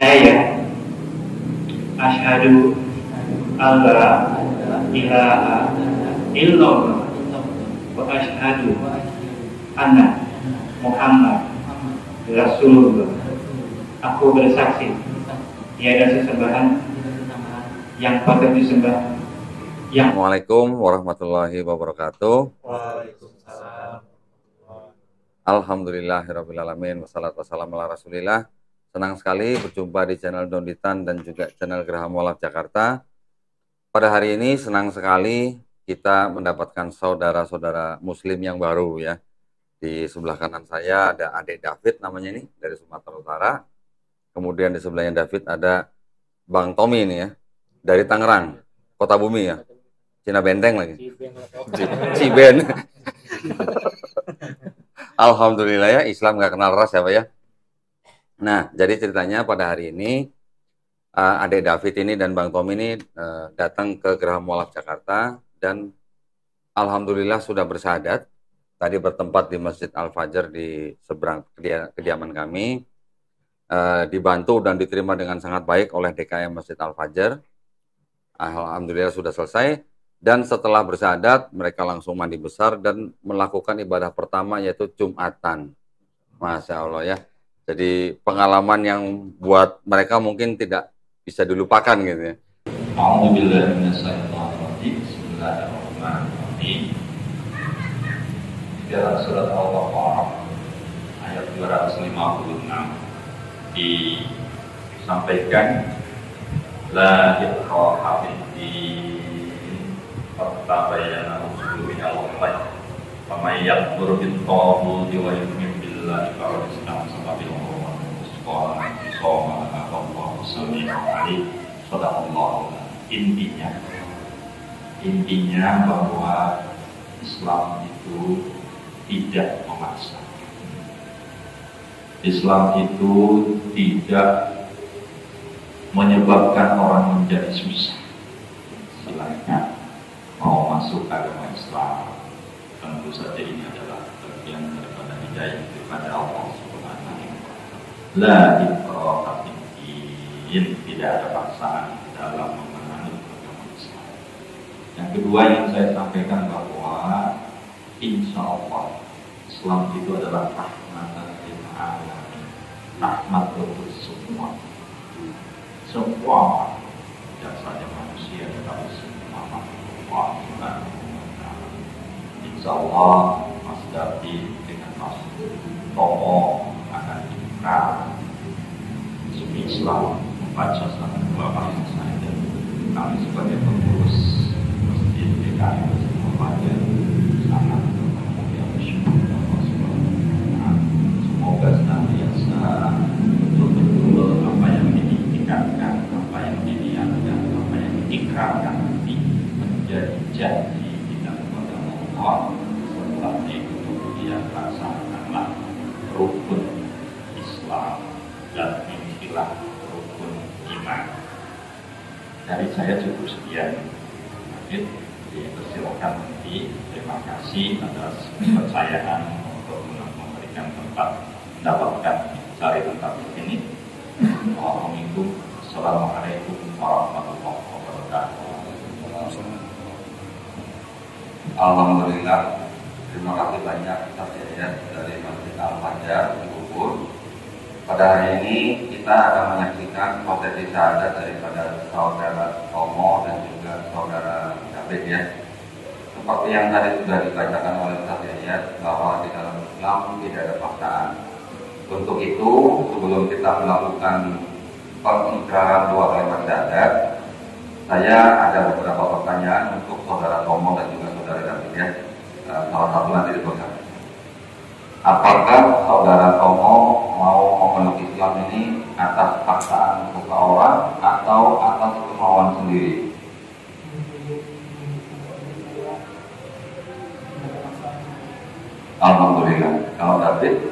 Saya asyhadu alla ilaha illallah wa asyhadu anna Muhammad Rasulullah. Aku bersaksi tiada sesembahan yang patut disembah. Assalamualaikum warahmatullahi wabarakatuh. Waalaikumsalam. Alhamdulillahirrabbilalamin. Wassalatu wassalamu ala rasulillah. Senang sekali berjumpa di channel Donditan dan juga channel Geraha Mualaf Jakarta. Pada hari ini senang sekali kita mendapatkan saudara-saudara muslim yang baru ya. Di sebelah kanan saya ada adik David namanya ini dari Sumatera Utara. Kemudian di sebelahnya David ada Bang Tommy ini ya dari Tangerang, Kota Bumi ya. Cina Benteng lagi. Ciben. Alhamdulillah ya, Islam nggak kenal ras ya Pak ya. Nah, jadi ceritanya pada hari ini adik David ini dan Bang Tommy ini datang ke Geraha Mualaf Jakarta dan alhamdulillah sudah bersyahadat. Tadi bertempat di Masjid Al-Fajar di seberang kediaman kami. Dibantu dan diterima dengan sangat baik oleh DKM Masjid Al-Fajar. Alhamdulillah sudah selesai. Dan setelah bersyahadat, mereka langsung mandi besar dan melakukan ibadah pertama yaitu Jumatan. Masya Allah ya. Jadi pengalaman yang buat mereka mungkin tidak bisa dilupakan gitu ya. Bismillahirrahmanirrahim. Dalam surat Al-Baqarah ayat 256 disampaikan la ikraha fid din qad tabayyana rusydu minal ghayy faman yakfur bit-taghuti wa yu'min billahi faqad istamsaka bil urwatil wuthqa bisawma Allahu samii'un 'aliim. Shadaqallahu. Intinya bahwa Islam itu tidak memaksa. Islam itu tidak menyebabkan orang menjadi susah. Silakan mau masuk agama Islam, tentu saja ini adalah bagian daripada hidayah kepada Allah Subhanahu wa taala. La ikraha fid din, tidak ada paksaan dalam memeluk agama Islam. Yang kedua yang saya sampaikan bahwa insya Allah Islam itu adalah rahmatan lil alamin, rahmat untuk semua tidak saja manusia tetapi semua makhluk Allah. Insya Allah Mas David dengan Mas Tomo akan dibuka suku Islam membaca surat Al-Baqarah saja. Kami sebagai pengurus masjid DKM Muhammadiyah sangat semoga senantiasa betul-betul apa yang ditingkatkan, apa yang diniatkan, apa yang diikrarkan ini menjadi janji kita kepada Allah. Setelah itu dia laksanakanlah rukun Islam dan intilah rukun iman. Dari saya cukup sekian. Dipersilakan nanti. Terima kasih atas kepercayaan untuk memberikan tempat, mendapatkan cari tempat ini. Assalamualaikum warahmatullahi wabarakatuh. Alhamdulillah. Terima kasih banyak atas hadiah dari Masjid Al-Fajar di Bogor. Pada hari ini kita akan menyaksikan prosesi syahadat daripada saudara Tomo dan juga saudara David ya. Seperti yang tadi sudah dibacakan oleh Ustaz Yayat bahwa di dalam Islam tidak ada paksaan. Untuk itu sebelum kita melakukan pengikraran dua kalimat syahadat, saya ada beberapa pertanyaan untuk saudara Tomo dan juga saudara David ya. Salah satu nanti dibacakan. Apakah saudara Tomo mau memeluk Islam ini atas paksaan seseorang atau atas kemauan sendiri? Alhamdulillah. Kalau David?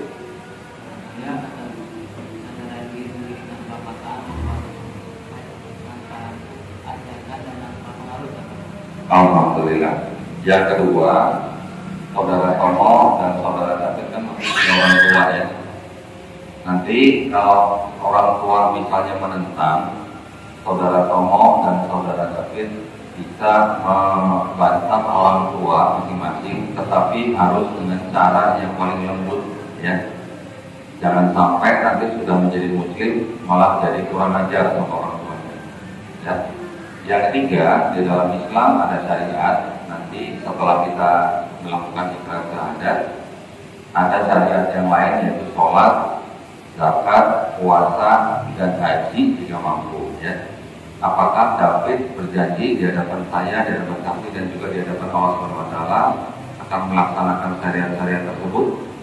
Alhamdulillah. Yang kedua, saudara Tomo dan saudara David kan masih orang tua ya. Nanti kalau orang tua misalnya menentang, saudara Tomo dan saudara David bisa membantah orang tua masing-masing, tetapi harus dengan cara yang paling lembut, ya. Jangan sampai nanti sudah menjadi muslim malah jadi kurang ajar sama orang tuanya. Ya. Yang ketiga, di dalam Islam ada syariat. Nanti setelah kita melakukan ibadah syahadat, ada syariat yang lain yaitu sholat, zakat, puasa, dan haji jika mampu. Ya. Apakah David berjanji di hadapan saya, di hadapan saksi dan juga di hadapan Allah SWT akan melaksanakan syariat-syariat tersebut?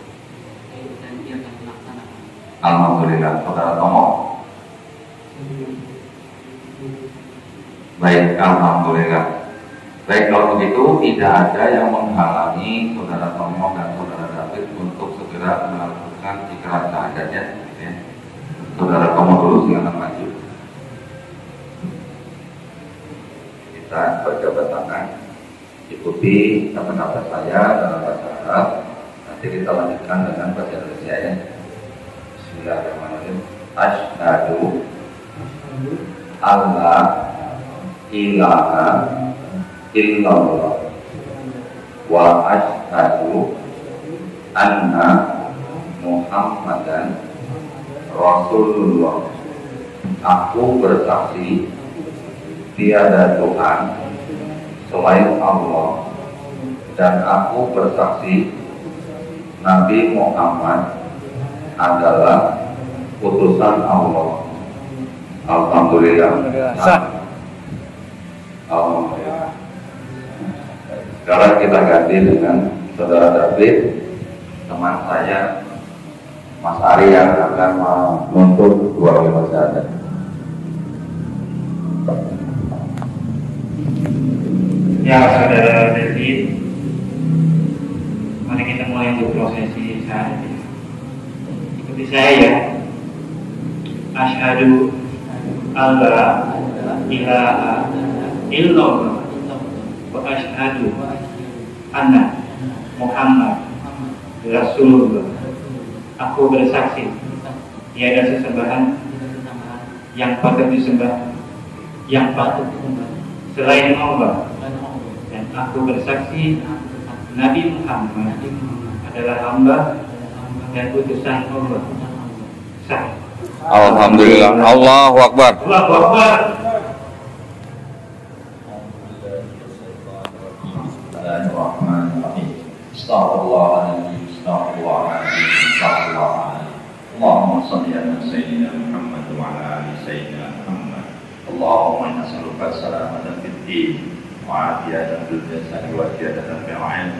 Alhamdulillah, saudara Tomo. Baik, alhamdulillah. Baik, kalau begitu tidak ada yang menghalangi saudara Tomo dan saudara David untuk segera melakukan ikrar syahadatnya. Ya. Saudara Tomo dulu, silakan maju. Kita berjabat tangan, ikuti kata-kata saya dalam bahasa Arab. Nanti kita lanjutkan dengan bahasa Indonesia, ya. Bismillahirrahmanirrahim. Asyhadu alla ilaha illallah wa asyhadu anna Muhammadan Rasulullah. Aku bersaksi tiada Tuhan selain Allah, dan aku bersaksi Nabi Muhammad adalah utusan Allah. Alhamdulillah. Alhamdulillah. Sekarang kita ganti dengan saudara David, teman saya Mas Ari, yang akan menuntut dua kalimat syahadat. Ya, saudara David, mari kita mulai untuk prosesi syahadat. Ikuti saya, ya. Asyhadu alla ilaha illallah wa asyhadu anna Muhammad Rasulullah. Aku bersaksi tiada sesembahan yang patut disembah selain Allah, dan aku bersaksi Nabi Muhammad adalah hamba dan utusan Allah. Sah. Alhamdulillah. Allahu Akbar. Allahu Akbar. Bismillahirrahmanirrahim. Astaghfirullahaladzim, astaghfirullahaladzim, astaghfirullahaladzim. Allahumma salli ala Sayyidina Muhammad wa ala ali Sayyidina Muhammad. Allahumma inna nas'aluka salamatan fid din wa afiyatan fil jasad wa ziyadatan fil ilm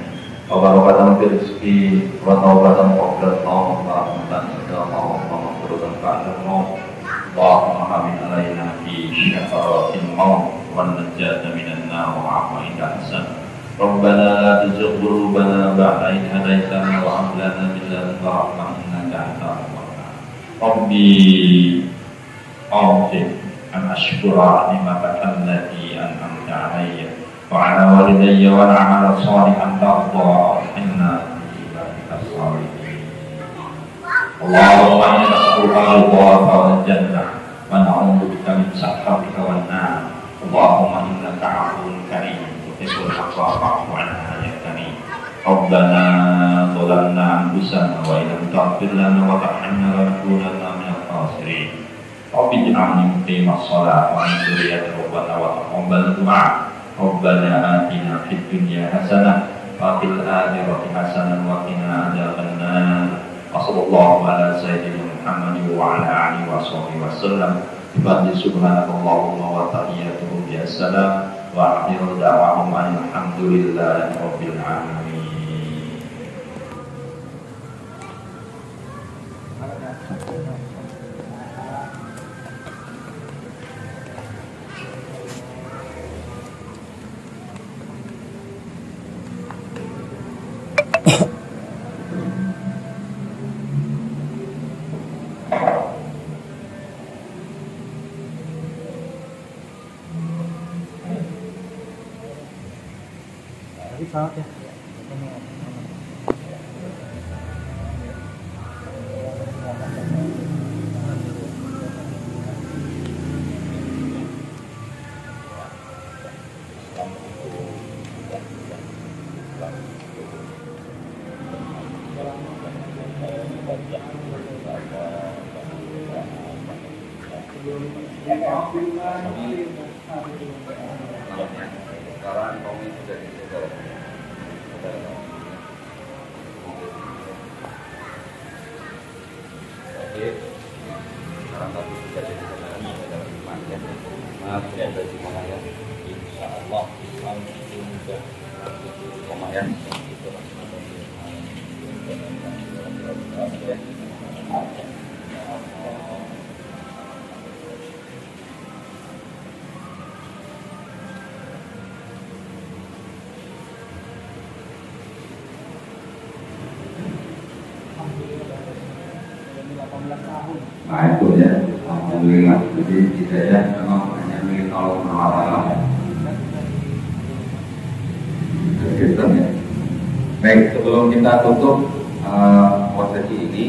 wa barakatan fil rizqi wa tawbatan qabla al-maut wa rahmatan inda al-maut wa maghfiratan ba'da al-maut. Allahumma hamin alaina fi syakaratil maut wa najjata minan nar wa 'afwa inda hasan. Rabbana la tuzigh qulubana ba'da idh hadaytana wa hab lana min ladunka rahmah innaka antal wahhab. Rabbi a'udzu an ashkura ni'mataka allati an'amta 'alayya wa 'ala walidayya wa na'mala shalihan tarda inna ibadika shalihin. Allahumma inna nas'aluka al-ghufrana wal jannah wa na'udzubika min sakhatika wan nar. Allahumma innaka 'afuwwun karim tuhibbul 'afwa fa'fu 'anna ya karim. Rabbana zalamna anfusana wa illam taghfir lana wa tarhamna lanakunanna minal khasirin. Rabbi ij'alni muqimas shalah wa min dzurriyyati rabbana wa taqabbal du'a. Rabbana atina fid dunya hasanah wa fil akhirati hasanah wa qina adzabannar. Wa sallallahu ala sayyidina Muhammad wa ala alihi wa sahbihi wasallam. Bi subhanakallahumma wa tahiyyatuhum bi assalam wa akhiru da'wahum alhamdulillahi rabbil alamin. Sangat ya. Sekarang Tommy sudah di situ. Oke. Sekarang tapi sudah di situ. Maaf, sudah semuanya ya. Insya Allah Islam itu mudah. Lumayan. Nah itu ya, alhamdulillah. Jadi tidak ya, memang hanya milik Allah SWT. Kristen ya. Baik, sebelum kita tutup sesi ini,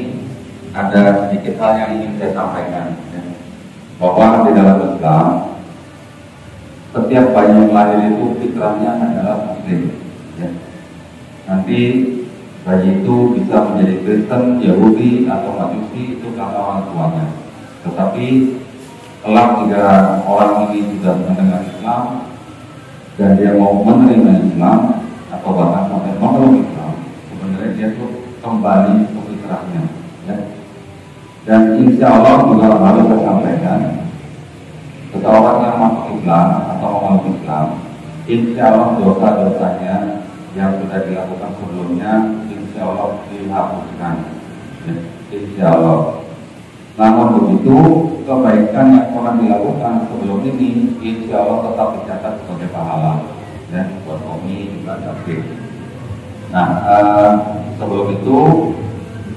ada sedikit hal yang ingin saya sampaikan. Ya. Bahwa di dalam Islam, setiap bayi yang lahir itu fitrahnya adalah Muslim. Ya. Nanti bayi itu bisa menjadi Kristen, Yahudi, atau Majusi, itu karena orang tuanya. Tetapi kelak jika orang ini sudah mendengar Islam dan dia mau menerima Islam atau bahkan sampai memeluk Islam, sebenarnya dia itu kembali ke fitrahnya. Ya. Dan insya Allah juga harus saya sampaikan, seseorang yang masuk Islam atau memeluk Islam, insya Allah dosa-dosanya yang sudah dilakukan sebelumnya insya Allah dihapuskan, ya, insya Allah. Namun begitu, kebaikan yang pernah dilakukan sebelum ini insya Allah tetap dicatat sebagai pahala, ya, buat kami juga David. Nah, sebelum itu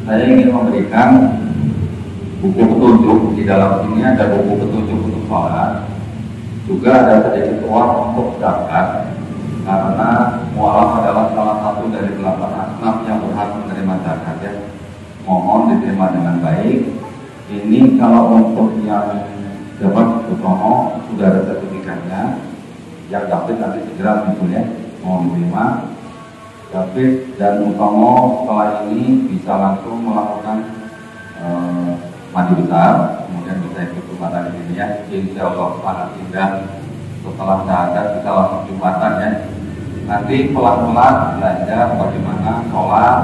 saya ingin memberikan buku petunjuk. Di dalam sini ada buku petunjuk untuk sholat, juga ada sedikit uang untuk zakat, karena mualaf adalah salah satu dari 8 asnaf yang berhak menerima zakat, ya. Mohon diterima dengan baik. Ini kalau untuk yang dapat Utomo sudah ada sertifikatnya. Yang David nanti segera ya, mohon diterima. David dan Utomo setelah ini bisa langsung melakukan mandi besar, kemudian bisa ikut Jumatan di sini, ya. Insya Allah sangat indah. Setelah syahadat kita langsung Jumatan, ya. Nanti pelan-pelan belajar bagaimana sholat.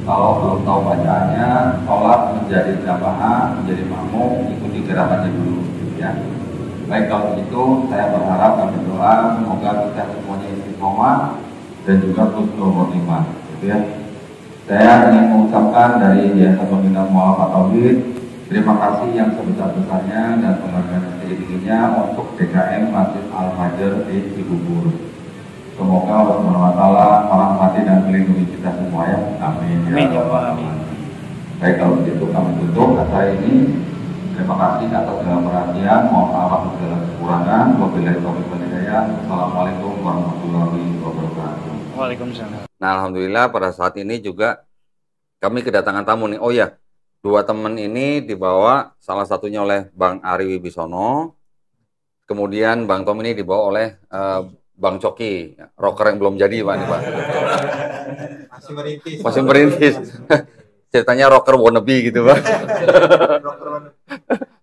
Kalau belum tahu bacaannya, sholat menjadi jamaah, menjadi makmum, ikuti gerakannya dulu, ya. Baik, kalau begitu saya berharap dan berdoa semoga kita semuanya istiqomah dan juga husnul khotimah, gitu ya. Saya ingin mengucapkan dari Yayasan Pembina Mualaf Tauhid, terima kasih yang sebesar-besarnya dan penghargaan yang setinggi-tingginya untuk DKM Masjid Al-Fajr di Cibubur. Semoga Allah SWT merahmati dan melindungi kita semua, ya. Amin. Amin. Ya Allah. Baik, kalau begitu kami tutup acara ini. Terima kasih atas segala perhatian. Mohon maaf atas segala kekurangan. Wabillahi taufiq wal hidayah. Assalamualaikum warahmatullahi wabarakatuh. Waalaikumsalam. Nah, alhamdulillah pada saat ini juga kami kedatangan tamu nih. Oh ya, 2 teman ini dibawa, salah satunya oleh Bang Ari Wibisono, kemudian Bang Tom ini dibawa oleh Bang Coki, rocker yang belum jadi, Pak, nih, Pak. Masih merintis. Ceritanya rocker wannabe gitu, Pak.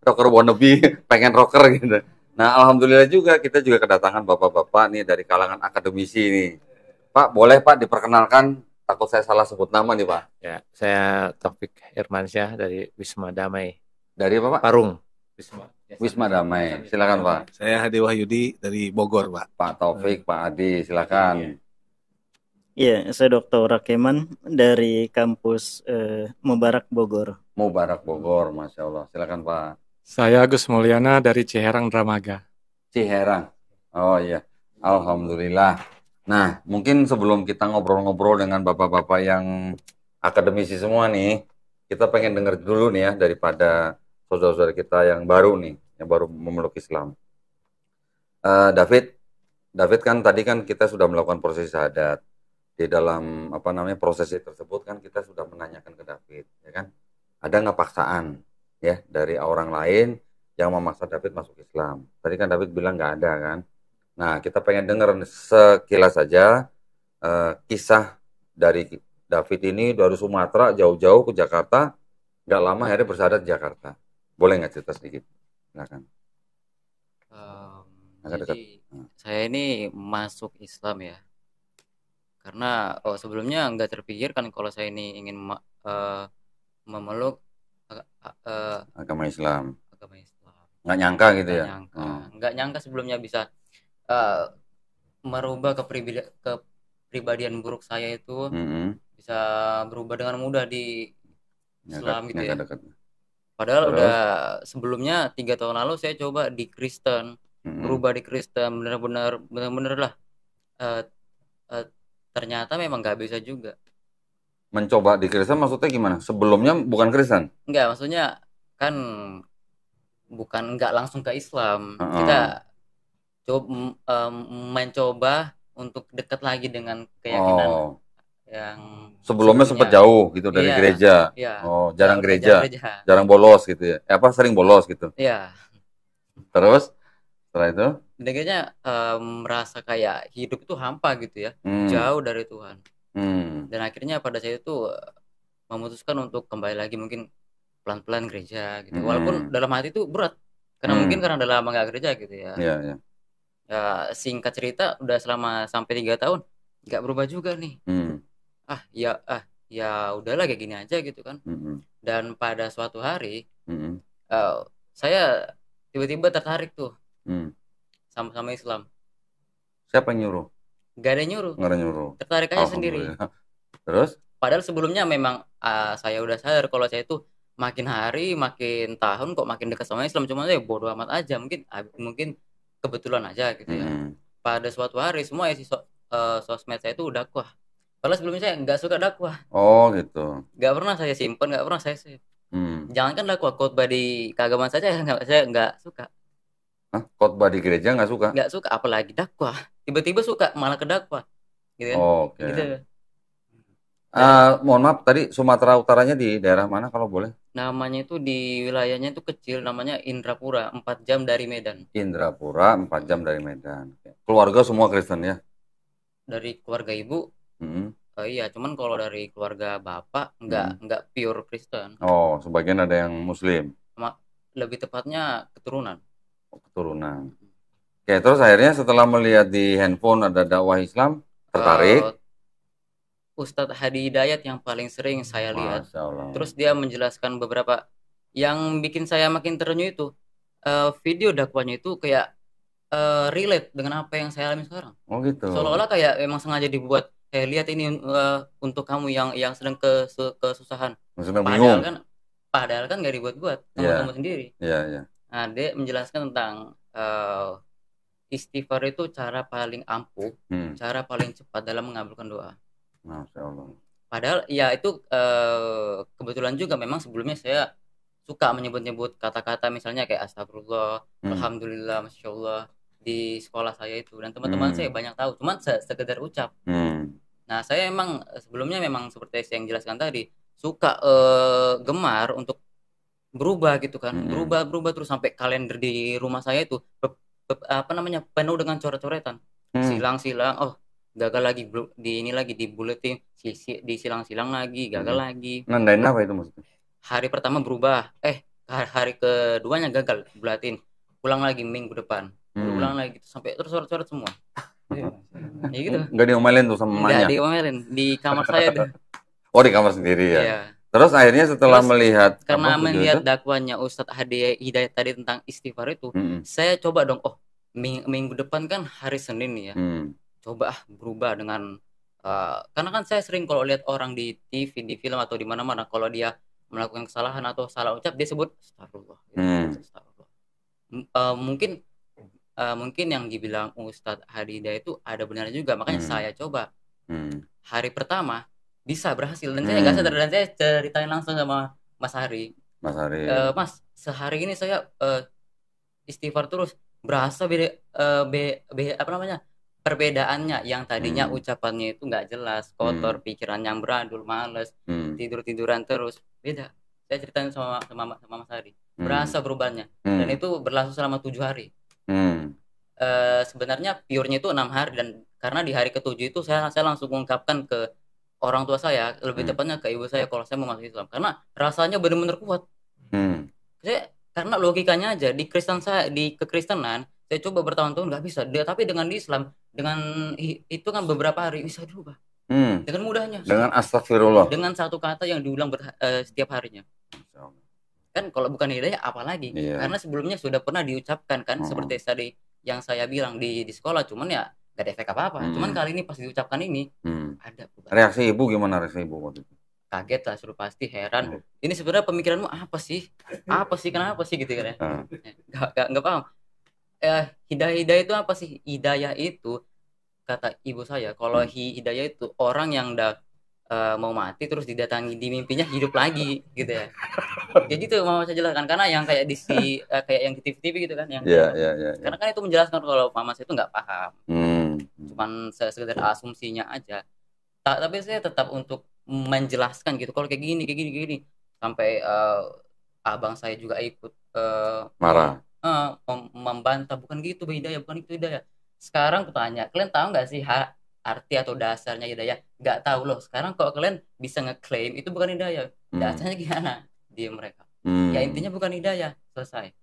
Rocker wannabe, pengen rocker gitu. Nah, alhamdulillah juga kita juga kedatangan bapak-bapak nih dari kalangan akademisi nih. Pak, boleh Pak diperkenalkan? Takut saya salah sebut nama nih, Pak. Ya, saya Taufik Irmansyah dari Wisma Damai. Dari apa, Pak? Parung. Wisma Damai. Silakan, Pak. Saya Hadi Wahyudi dari Bogor, Pak. Pak Taufik, Pak Adi, silakan. Iya, saya Dr. Rakeman dari kampus Mubarak Bogor. Mubarak Bogor, Masya Allah. Silakan, Pak. Saya Agus Mulyana dari Ciherang Dramaga. Ciherang. Oh iya, alhamdulillah. Nah, mungkin sebelum kita ngobrol-ngobrol dengan bapak-bapak yang akademisi semua nih, kita pengen dengar dulu nih ya daripada saudara-saudara kita yang baru nih, yang baru memeluk Islam. David kan tadi kan kita sudah melakukan proses syahadat. Di dalam prosesi tersebut kan kita sudah menanyakan ke David, ya kan? Ada nggak paksaan ya dari orang lain yang memaksa David masuk Islam? Tadi kan David bilang nggak ada kan? Nah, kita pengen dengar sekilas saja kisah dari David ini dari Sumatera jauh-jauh ke Jakarta, nggak lama akhirnya bersyahadat di Jakarta. Boleh nggak cerita sedikit? Silakan. Agak dekat. Jadi saya ini masuk Islam ya, karena sebelumnya nggak terpikirkan kalau saya ini ingin memeluk Agama Islam. agama Islam. Nggak nyangka gitu Nggak ya? nyangka, nggak nyangka sebelumnya bisa merubah kepribadian buruk saya itu bisa berubah dengan mudah di Islam gitu ya. Dekat. Padahal Terus? udah sebelumnya 3 tahun lalu saya coba di Kristen, berubah di Kristen, benar-benar lah. Ternyata memang nggak bisa juga. Mencoba di Kristen maksudnya gimana? Sebelumnya bukan Kristen? Enggak, maksudnya kan bukan nggak langsung ke Islam. Kita mencoba untuk dekat lagi dengan keyakinan yang sebelumnya sempat jauh gitu dari gereja. Iya. Oh, jarang gereja. Jarang bolos gitu ya. Sering bolos gitu. Iya. Terus setelah itu? Akhirnya merasa kayak hidup itu hampa gitu ya, jauh dari Tuhan. Dan akhirnya pada saat itu memutuskan untuk kembali lagi mungkin pelan-pelan gereja gitu. Walaupun dalam hati itu berat, karena mungkin karena udah lama nggak gereja gitu ya. Iya. Ya singkat cerita udah selama sampai 3 tahun nggak berubah juga nih. Ya udahlah kayak gini aja gitu kan. Dan pada suatu hari saya tiba-tiba tertarik tuh sama Islam. Siapa yang nyuruh? Gak ada yang nyuruh. Tertarik aja sendiri. Terus? Padahal sebelumnya memang saya udah sadar kalau saya itu makin hari makin tahun kok makin dekat sama Islam, cuma saya bodo amat aja, mungkin kebetulan aja gitu ya. Pada suatu hari semua isi sosmed saya itu dakwah. Padahal sebelumnya saya nggak suka dakwah. Oh gitu. Nggak pernah saya simpen, nggak pernah saya save. Jangankan dakwah, khotbah di keagamaan saja saya nggak suka. Khotbah di gereja nggak suka? Nggak suka, apalagi dakwah. Tiba-tiba suka malah ke dakwah. Gitu kan? Oke. Gitu. Mohon maaf, tadi Sumatera Utaranya di daerah mana kalau boleh? Namanya itu di wilayahnya itu kecil, namanya Indrapura, 4 jam dari Medan. Indrapura, 4 jam dari Medan. Keluarga semua Kristen ya? Dari keluarga ibu, iya, cuman kalau dari keluarga bapak nggak pure Kristen. Oh, sebagian ada yang Muslim. Lebih tepatnya keturunan. Keturunan. Oke, terus akhirnya setelah melihat di handphone ada dakwah Islam, tertarik? Ustadz Hadi Hidayat yang paling sering saya lihat. Masya Allah. Terus dia menjelaskan beberapa yang bikin saya makin terenyuh itu video dakwahnya itu kayak relate dengan apa yang saya alami sekarang. Oh gitu. Seolah-olah kayak emang sengaja dibuat. Lihat ini untuk kamu yang sedang kesusahan. Padahal kan nggak dibuat-buat, kamu sendiri. Iya. Nah, dia menjelaskan tentang istighfar itu cara paling ampuh, cara paling cepat dalam mengabulkan doa. Masya Allah. Padahal ya itu kebetulan juga memang sebelumnya saya suka menyebut-nyebut kata-kata misalnya kayak astagfirullah, alhamdulillah, masya Allah di sekolah saya itu, dan teman-teman saya banyak tahu, cuman sekedar ucap. Nah, saya emang sebelumnya memang seperti yang jelaskan tadi suka gemar untuk berubah gitu kan, berubah terus sampai kalender di rumah saya itu penuh dengan coret-coretan, silang-silang, gagal lagi di buletin, disilang-silang lagi, gagal lagi. Nandain apa itu maksudnya? Hari pertama berubah, hari keduanya gagal, bulatin, ulang lagi minggu depan, ulang lagi sampai terus coret-coret semua. Ya gitu. Nggak diomelin tuh sama mamanya? Nggak diomelin, di kamar saya tuh. Oh, di kamar sendiri ya? Iya. Terus akhirnya setelah melihat karena melihat dakwahnya Ustadz Hadi Hidayat tadi tentang istighfar itu, saya coba dong, minggu depan kan hari Senin ya, coba berubah dengan karena kan saya sering kalau lihat orang di TV, di film atau di mana-mana, kalau dia melakukan kesalahan atau salah ucap dia sebut astagfirullah. Astagfirullah. Mungkin yang dibilang Ustadz Hadi Hidayat itu ada benarnya juga, makanya saya coba. Hari pertama bisa berhasil, dan saya nggak sadar, dan saya ceritain langsung sama Mas Hari. Mas, sehari ini saya istighfar terus, berasa perbedaannya. Yang tadinya ucapannya itu nggak jelas, kotor, pikiran yang beradul, males, tiduran terus, beda. Saya ceritain sama Mas Hari, berasa berubahnya, dan itu berlangsung selama 7 hari. Sebenarnya pure-nya itu 6 hari, dan karena di hari ke-7 itu saya langsung mengungkapkan ke orang tua saya, lebih tepatnya ke ibu saya, kalau saya mau masuk Islam, karena rasanya benar-benar kuat. karena logikanya aja di kekristenan saya coba bertahun-tahun nggak bisa. Tapi dengan di Islam dengan itu kan beberapa hari bisa berubah dengan mudahnya. Dengan astagfirullah. Dengan satu kata yang diulang setiap harinya. Kan kalau bukan hidayah apalagi? Karena sebelumnya sudah pernah diucapkan kan seperti tadi yang saya bilang di sekolah, cuman ya gak ada efek apa-apa. Cuman kali ini pas diucapkan ini ada perubahan. Reaksi ibu gimana waktu itu? Kaget lah, suruh pasti heran. Ini sebenarnya pemikiranmu apa sih? Kenapa sih gitu kan ya? Gak paham. Hidayah itu apa sih? Hidayah itu kata ibu saya, kalau hidayah itu orang yang udah mau mati terus didatangi di mimpinya hidup lagi gitu ya. Jadi itu mau saya jelaskan karena yang kayak kayak yang di TV gitu kan yang karena kan itu menjelaskan kalau mama saya itu nggak paham. Cuman sekedar asumsinya aja. Tapi saya tetap untuk menjelaskan gitu kalau kayak gini sampai abang saya juga ikut marah. Membantah bukan gitu hidayah. Sekarang aku tanya, kalian tahu nggak sih arti atau dasarnya hidayah? Nggak tahu loh. Sekarang kalau kalian bisa ngeklaim itu bukan hidayah, dasarnya gimana? Dia mereka. Ya intinya bukan hidayah, selesai.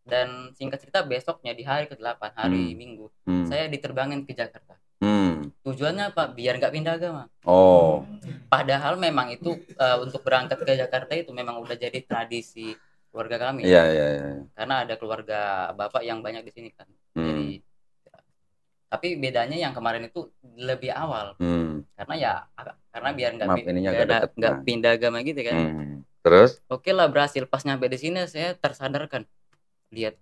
Dan singkat cerita besoknya di hari ke-8 hari Minggu saya diterbangin ke Jakarta. Tujuannya apa? Biar nggak pindah agama. Padahal memang itu untuk berangkat ke Jakarta itu memang udah jadi tradisi keluarga kami. Karena ada keluarga bapak yang banyak di sini kan. Jadi tapi bedanya yang kemarin itu lebih awal. Karena biar nggak pindah agama gitu kan. Terus? Oke lah, berhasil. Pas nyampe di sini saya tersadarkan. Lihat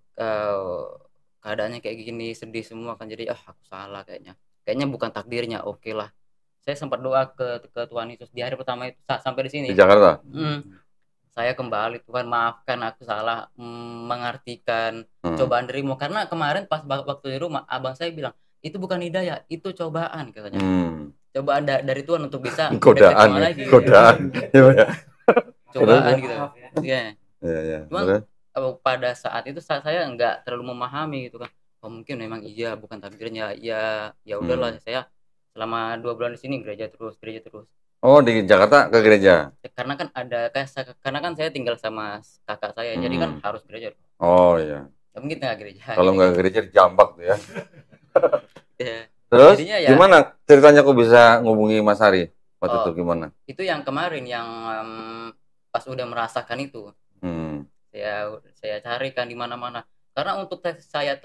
keadaannya kayak gini, sedih semua kan. Jadi aku salah kayaknya bukan takdirnya. Oke lah. Saya sempat doa ke Tuhan Yesus di hari pertama itu sampai di sini. Di Jakarta. Saya kembali, Tuhan maafkan aku salah mengartikan cobaan dirimu. Karena kemarin pas waktu di rumah abang saya bilang itu bukan hidayah, itu cobaan katanya. Cobaan dari Tuhan untuk bisa godaan lagi. Godaan. Cobaan gitu. Iya. Cuman pada saat itu saya nggak terlalu memahami gitu kan. Mungkin memang iya bukan takdirnya. Ya udahlah, saya selama 2 bulan di sini gereja terus. Oh, di Jakarta ke gereja. Karena kan saya tinggal sama kakak saya, jadi kan harus gereja. Oh iya. Mungkin nggak gereja. Kalau nggak gereja dijambak tuh ya. Terus ya, gimana ceritanya kok bisa ngubungi Mas Ari waktu itu gimana? Itu yang kemarin yang pas udah merasakan itu. Saya carikan di mana-mana. Karena untuk saya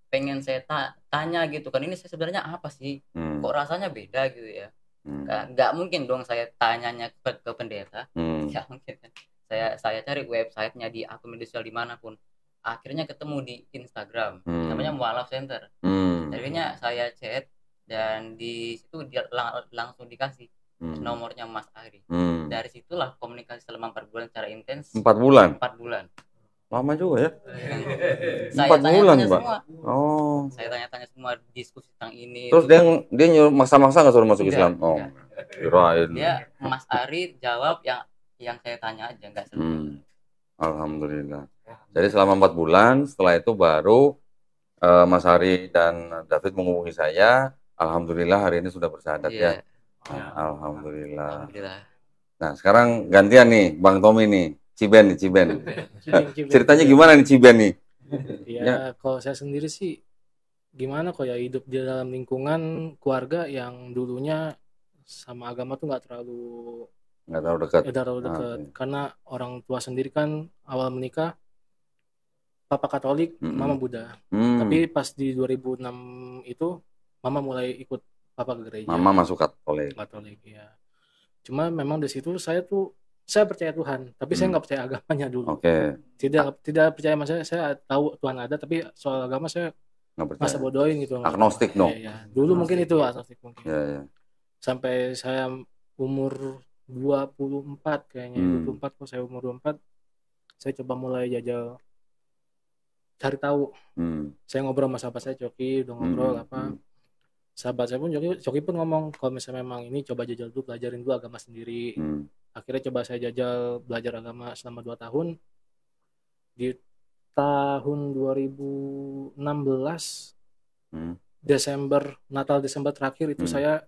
pengen saya tanya gitu kan, ini saya sebenarnya apa sih? Kok rasanya beda gitu ya? Nggak mungkin dong saya tanyanya ke pendeta. Nggak mungkin kan. Saya cari websitenya di akun media sosial dimanapun. Akhirnya ketemu di Instagram, namanya Mualaf Center. Akhirnya saya chat dan di situ dia langsung dikasih nomornya Mas Ari. Dari situlah komunikasi selama 4 bulan secara intens. 4 bulan? 4 bulan. Lama juga ya? Saya 4 bulan, Pak. Semua. Saya tanya-tanya semua, diskusi tentang ini. Terus dia nyuruh maksa-maksa nggak suruh masuk Islam? Kirain. Dia Mas Ari jawab yang saya tanya aja, nggak selesai. Alhamdulillah. Jadi selama 4 bulan, setelah itu baru Mas Ari dan David menghubungi saya. Alhamdulillah hari ini sudah bersyahadat ya. Alhamdulillah. Nah sekarang gantian nih, Bang Tommy nih, Ciben. Ceritanya gimana nih Ciben nih? Ya, kalau saya sendiri sih gimana kok ya, hidup di dalam lingkungan keluarga yang dulunya sama agama tuh nggak terlalu dekat. Karena orang tua sendiri kan awal menikah papa Katolik, mama Buddha. Tapi pas di 2006 itu mama mulai ikut papa ke gereja. Mama masuk Katolik ya. Cuma memang di situ saya percaya Tuhan, tapi saya nggak percaya agamanya dulu. Tidak percaya, maksudnya saya tahu Tuhan ada, tapi soal agama saya masa bodohin gitu. Agnostik dong. Ya. Dulu mungkin itu agnostik mungkin. Sampai saya umur 24 kayaknya, 24 kok saya umur 24, saya coba mulai jajal cari tahu. Saya ngobrol sama sahabat saya Coki, udah ngobrol sahabat saya pun Coki pun ngomong kalau misalnya memang ini coba jajal dulu, pelajarin dulu agama sendiri. Akhirnya coba saya jajal belajar agama selama 2 tahun. Di tahun 2016 Natal Desember terakhir itu saya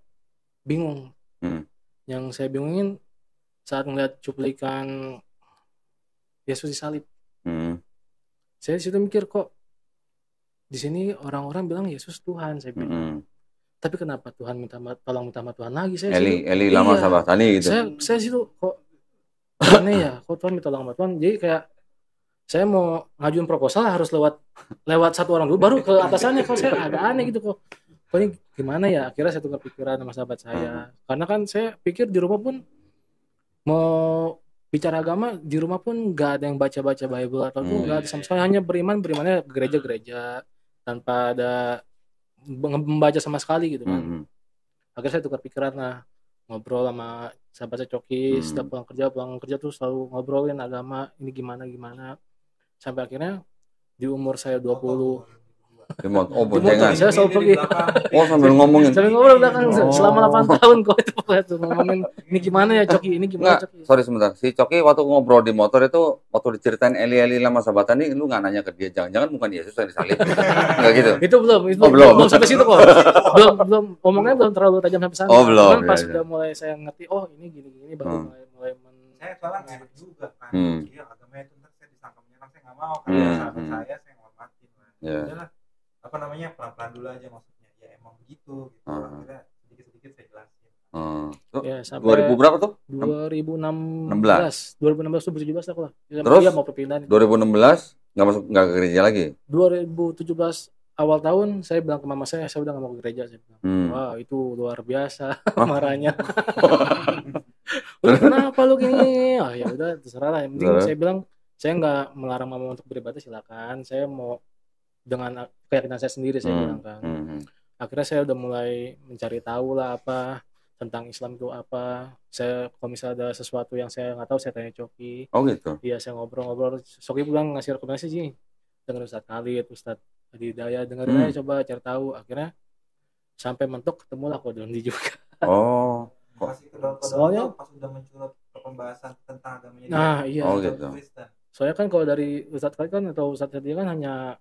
bingung. Yang saya bingungin saat ngeliat cuplikan Yesus disalib. Saya situ mikir kok di sini orang-orang bilang Yesus Tuhan, saya bilang. Tapi kenapa Tuhan tolong minta sama Tuhan lagi? Saya Eli lama sabatani gitu. Saya situ kok aneh ya, kok Tuhan minta tolong sama Tuhan. Jadi kayak saya mau ngajuin proposal harus lewat satu orang dulu baru ke atasannya. Kok saya agak aneh gitu kok. Pokoknya gimana ya? Akhirnya saya tukar pikiran sama sahabat saya. Karena kan saya pikir di rumah pun mau bicara agama, di rumah pun nggak ada yang baca-baca Bible atau tuh nggak ada sama sekali, hanya berimannya ke gereja-gereja tanpa ada membaca sama sekali gitu kan. Akhirnya saya tukar pikiran lah, ngobrol sama sahabat saya Coki. Setiap pulang kerja tuh selalu ngobrolin agama ini gimana sampai akhirnya di umur saya 20 di motor saya selalu pergi sambil ngomongin belakang selama 8 tahun kok itu ngomongin ini gimana ya Coki, ini gimana Coki. Sorry sebentar, si Coki waktu ngobrol di motor itu waktu diceritain Eli lama sahabatan ini, lu nggak nanya ke dia jangan-jangan bukan Yesus yang disalib? Nggak gitu? Itu belum sampai situ kok. belum ngomongnya belum terlalu tajam sampai sana. Belum. Pas udah mulai saya ngerti, oh ini gini baru mulai saya soalnya nggak enak juga kan. Iya, agama itu ntar saya disangka menyerang, saya nggak mau karena sahabat saya ngormatin lah. Udahlah, apa namanya, pelan-pelan dulu aja maksudnya. Ya emang begitu gitu. Akhirnya sedikit-sedikit saya jelasin. Ya, sampai 2000 berapa tuh? 2016 tuh 17 aku lah. Terus dia mau perpindahan. 2016 nggak ke gereja lagi. 2017 awal tahun saya bilang ke mama saya udah nggak mau ke gereja, saya bilang. Wah, itu luar biasa marahnya. Kenapa lu gini? Ya udah terserah lah. Yang penting saya bilang saya nggak melarang mama untuk beribadah, silakan. Saya mau dengan keyakinan saya sendiri, saya bilang kan. Akhirnya saya udah mulai mencari tahu lah apa tentang Islam itu apa. Saya kalau misalnya ada sesuatu yang saya nggak tahu, saya tanya Coki. Oh gitu. Iya, saya ngobrol. Coki bilang ngasih rekomendasi sih, dengerin Ustadz Khalid, Ustadz Adi Hidayat, dengerin aja, coba cari tahu. Akhirnya sampai mentok ketemulah Kodondi juga. Oh. Soalnya pas udah mencurat pembahasan tentang agamanya. Nah, iya. Oh gitu. Soalnya kan kalau dari Ustadz Khalid kan atau Ustadz Adi kan hanya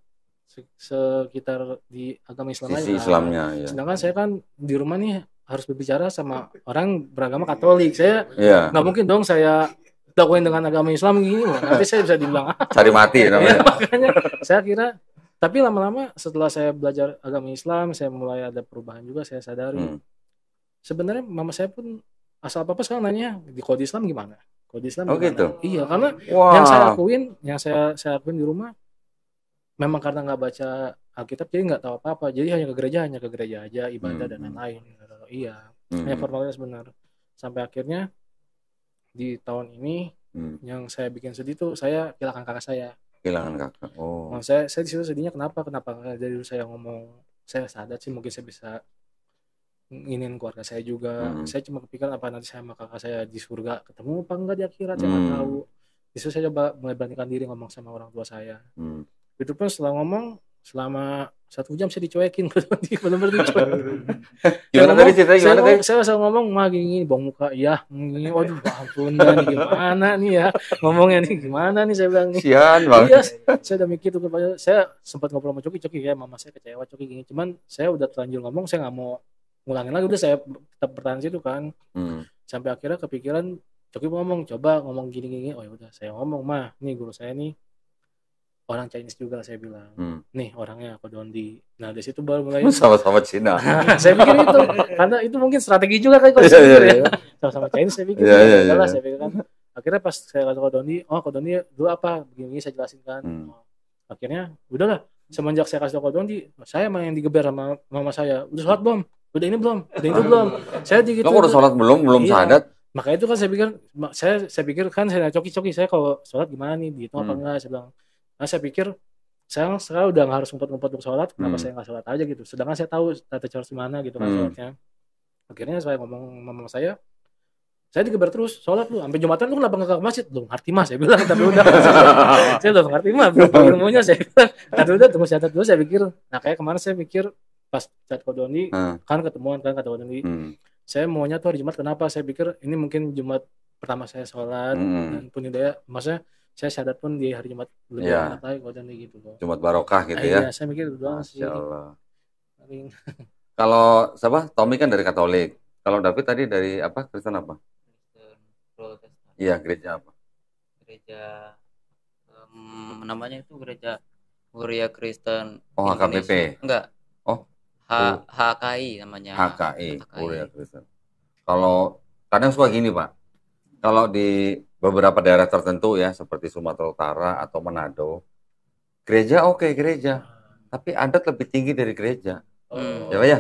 sekitar di agama Islam sisi aja. Islamnya, ya. Sedangkan saya kan di rumah nih harus berbicara sama orang beragama Katolik. Saya nggak mungkin dong saya dakwain dengan agama Islam gini, nanti saya bisa dibilang cari mati namanya. Ya, makanya saya kira, tapi lama-lama setelah saya belajar agama Islam, saya mulai ada perubahan juga. Saya sadari sebenarnya mama saya pun asal apa sekarang nanya kalau di Islam gimana? Kalau di Islam gimana? Gitu. Iya, karena yang saya akuin di rumah memang karena nggak baca Alkitab, jadi nggak tahu apa-apa. Jadi hanya ke gereja aja, ibadah dan lain-lain. Iya, hanya formalitas benar. Sampai akhirnya di tahun ini yang saya bikin sedih tuh saya kehilangan kakak saya. Kehilangan kakak. Oh. Nah, saya di situ sedihnya kenapa dari dulu saya ngomong, saya sadar sih mungkin saya bisa ingin keluarga saya juga. Saya cuma kepikiran apa nanti saya sama kakak saya di surga ketemu apa enggak di akhirat, saya nggak tahu. Di situ saya coba mulai beranikan diri ngomong sama orang tua saya. Itu pun setelah ngomong selama 1 jam saya dicuekin, benar-benar dicuekin. Gimana tadi ceritanya, gimana tadi? Saya asal ngomong mah gini, bong muka, ya, gini, waduh, ampun dah nih, gimana nih ya, ngomongnya nih gimana nih, saya bilang nih. Sian banget. Iya, saya udah mikir tuh, saya sempat ngobrol sama Coki ya, mama saya kecewa Coki gini, cuman saya udah terlanjur ngomong, saya nggak mau ngulangin lagi, udah saya tetap bertahan situ kan. Sampai akhirnya kepikiran, Coki ngomong, coba ngomong gini-gini, oh ya udah, saya ngomong, mah, nih guru saya nih orang Chinese juga, saya bilang. Nih orangnya Kodondi. Nah dari situ baru mulai sama-sama Cina. Saya pikir itu karena itu mungkin strategi juga kan kalau ya. Sama-sama Chinese saya pikir. Adalah saya pikir kan. Akhirnya pas saya kata Kodondi, Kodondi dulu apa begini saya jelasin kan. Akhirnya udahlah, semenjak saya kasih Kodondi, saya main yang digeber sama mama saya. Udah sholat belum? Udah ini belum? Udah itu belum? Saya gitu. Lo udah sholat belum syahadat? Makanya itu kan saya pikir kan saya coki saya kalau sholat gimana nih, dihitung apa enggak, saya bilang. Nah, saya pikir saya udah nggak harus ngumpet-ngumpet untuk sholat, kenapa saya nggak sholat aja gitu, sedangkan saya tahu tata cara gimana gitu kan sholatnya. Akhirnya saya ngomong sama mama saya digeber terus, sholat lu sampai Jumatan lu kenapa nggak ke masjid? Belum ngerti mas, saya bilang. Tapi udah saya belum ngerti mah, belum ilmunya, saya bilang. Tapi udah tunggu syahadat dulu, saya pikir. Nah kayak kemarin saya pikir pas chat Kodondi kan ketemuan kan kata Kodondi, saya maunya tuh hari Jumat, kenapa? Saya pikir ini mungkin Jumat pertama saya sholat dan pun hidayah, maksudnya saya syahadat pun di hari Jumat lebih enak lagi Kodondi gitu loh. Jumat barokah gitu ya. Iya, saya mikir itu doang sih. Masyaallah. Kalau siapa? Tommy kan dari Katolik. Kalau David tadi dari apa? Kristen apa? Kristen Protestan. Iya, gereja apa? Gereja namanya itu gereja Huria Kristen Oh, HKBP. Indonesia. Enggak. Oh. HKI namanya. HKI. Huria Kristen. Kalau kadang suka gini, Pak. Kalau di beberapa daerah tertentu ya, seperti Sumatera Utara atau Manado, gereja oke, gereja. Tapi adat lebih tinggi dari gereja. Ya, Pak ya?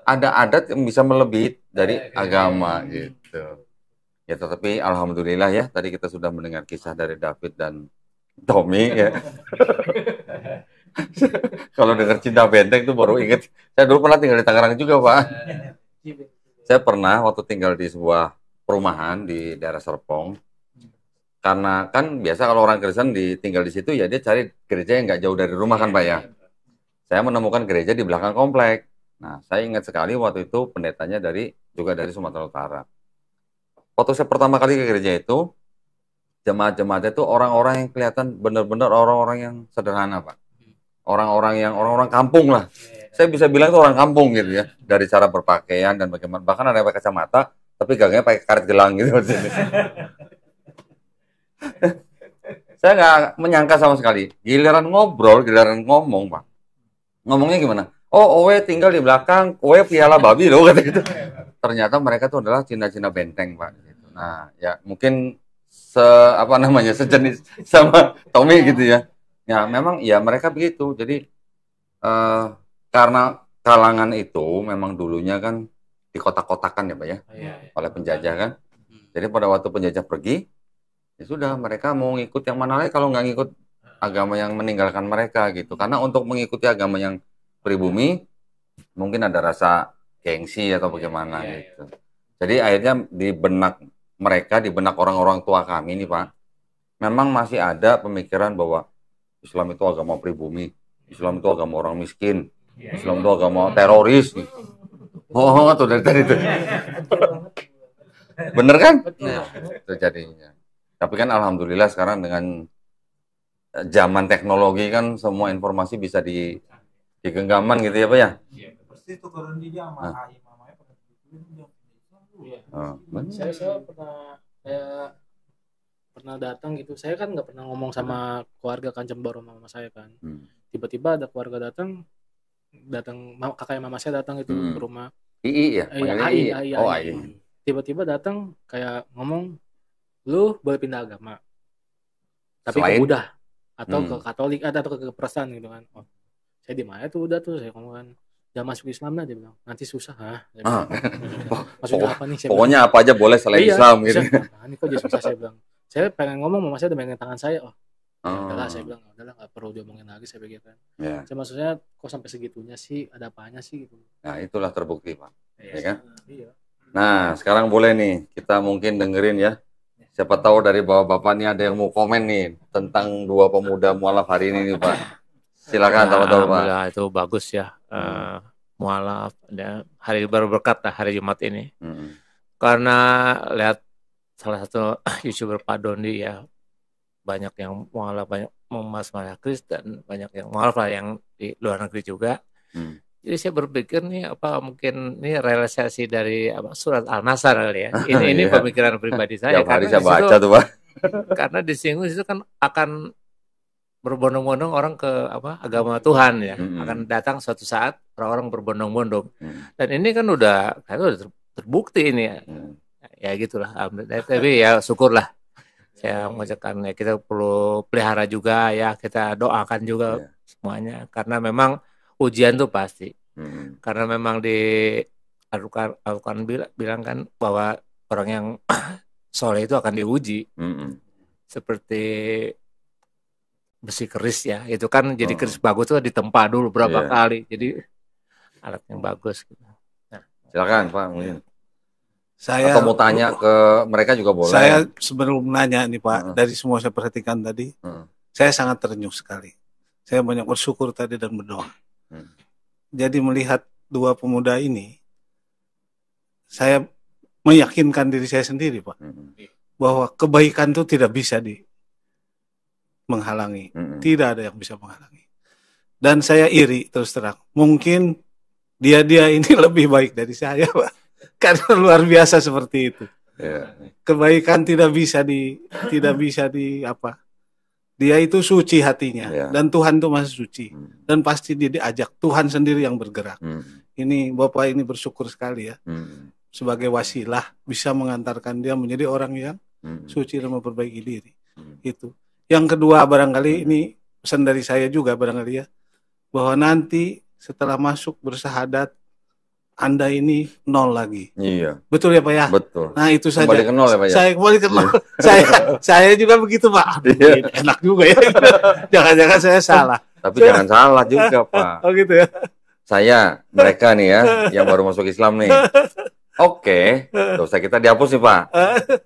Ada adat yang bisa melebihi dari agama gitu. Ya, tetapi alhamdulillah ya, tadi kita sudah mendengar kisah dari David dan Tommy ya. Kalau dengar Cinta Benteng itu baru ingat. Saya dulu pernah tinggal di Tangerang juga, Pak. Saya pernah waktu tinggal di sebuah perumahan di daerah Serpong. Karena kan biasa kalau orang Kristen tinggal di situ ya dia cari gereja yang nggak jauh dari rumah kan, Pak ya. Saya menemukan gereja di belakang komplek. Nah, saya ingat sekali waktu itu pendetanya juga dari Sumatera Utara. Waktu saya pertama kali ke gereja itu, jemaat-jemaatnya itu orang-orang yang kelihatan benar-benar orang-orang yang sederhana, Pak. Orang-orang kampung lah. Saya bisa bilang itu orang kampung gitu ya, dari cara berpakaian dan bagaimana. Bahkan ada yang pakai kacamata, tapi gagangnya pakai karet gelang gitu. Saya nggak menyangka sama sekali. Giliran ngobrol, giliran ngomong, Pak. Ngomongnya gimana? Oh, Owe tinggal di belakang, Owe piala babi loh, kata gitu. Ternyata mereka itu adalah Cina-Cina Benteng, Pak. Nah, ya mungkin sejenis sama Tommy gitu ya. Ya, memang ya mereka begitu. Jadi karena kalangan itu memang dulunya kan dikotak-kotakan ya, Pak ya, oleh penjajah kan. Jadi pada waktu penjajah pergi, ya sudah mereka mau ngikut yang mana lagi kalau nggak ngikut agama yang meninggalkan mereka gitu. Karena untuk mengikuti agama yang pribumi mungkin ada rasa gengsi atau bagaimana gitu. Jadi akhirnya di benak mereka, di benak orang-orang tua kami nih, Pak, memang masih ada pemikiran bahwa Islam itu agama pribumi, Islam itu agama orang miskin, Islam itu agama teroris. Oh, tuh dari tadi tuh. Bener kan? Nah, itu jadinya. Tapi kan alhamdulillah sekarang dengan zaman teknologi kan semua informasi bisa di genggaman gitu ya, Pak ya? Pasti itu turun di jam AI mamanya pada Saya pernah datang gitu. Saya kan nggak pernah ngomong sama keluarga kan, Jember sama mama saya kan. Tiba-tiba ada keluarga datang kakak mama saya datang itu ke rumah. II ya? AI. Tiba-tiba datang kayak ngomong, lu boleh pindah agama. Tapi ke Buddha atau ke Katolik atau ke Protestan gitu kan. Oh, saya di mana tuh udah tuh saya ngomong kan. Jangan masuk Islam lah, dia bilang. Nanti susah, maksudnya apa nih? Pokoknya apa aja boleh selain Islam gitu. Ini kok jadi susah, saya bilang. Saya pengen ngomong, mama saya udah megang tangan saya. Udahlah, saya bilang, udahlah nggak perlu diomongin lagi, saya pikirkan. Saya maksudnya kok sampai segitunya sih, ada apanya sih gitu. Nah, itulah terbukti, Pak. Ya kan? Iya. Nah, sekarang boleh nih, kita mungkin dengerin ya. Siapa tahu dari bapak-bapak nih ada yang mau komen nih tentang dua pemuda mualaf hari ini nih, Pak. Silakan, tahu-tahu, Pak. Alhamdulillah, itu bagus ya. Mualaf, hari berberkat lah hari Jumat ini. Karena lihat salah satu YouTuber Pak Dondi ya, banyak yang mualaf, banyak masyarakat Kristen, banyak yang mualaf lah yang di luar negeri juga. Jadi saya berpikir nih mungkin ini realisasi dari surat Al-Nasr kali ya. Ini pemikiran pribadi saya. Tiap hari saya baca tuh, Pak. Karena disinggung itu kan akan berbondong-bondong orang ke agama Tuhan ya. Akan datang suatu saat orang-orang berbondong-bondong. Dan ini kan udah terbukti ini ya. Ya gitulah. Tapi ya syukurlah. Saya mengucapkan ya kita perlu pelihara juga ya, kita doakan juga semuanya karena memang ujian tuh pasti. Karena memang di Al-Quran bilang kan bahwa orang yang soleh itu akan diuji. Seperti besi keris ya, itu kan jadi keris bagus tuh ditempa dulu berapa kali, jadi alat yang bagus. Nah, silakan Pak. Atau mau tanya ke mereka juga boleh. Saya sebelum nanya nih Pak, dari semua saya perhatikan tadi, saya sangat terenyuh sekali. Saya banyak bersyukur tadi dan berdoa. Jadi melihat dua pemuda ini, saya meyakinkan diri saya sendiri Pak, bahwa kebaikan itu tidak bisa menghalangi. Tidak ada yang bisa menghalangi. Dan saya iri terus terang. Mungkin dia ini lebih baik dari saya, Pak. Karena luar biasa seperti itu. Kebaikan tidak bisa dia itu suci hatinya, dan Tuhan itu masih suci, dan pasti dia diajak Tuhan sendiri yang bergerak. Ini Bapak ini bersyukur sekali ya, sebagai wasilah bisa mengantarkan dia menjadi orang yang suci dan memperbaiki diri. Itu. Yang kedua barangkali ini pesan dari saya juga barangkali ya, bahwa nanti setelah masuk bersahadat Anda ini nol lagi. Iya. Betul ya Pak ya? Betul. Nah itu saja. Kembali ke nol ya Pak ya? Saya kembali ke nol. saya juga begitu Pak. Aduh, enak juga ya. Jangan-jangan saya salah. Tapi jangan salah juga Pak. Oh gitu ya? Mereka nih ya, yang baru masuk Islam nih. Oke, dosa kita dihapus nih Pak.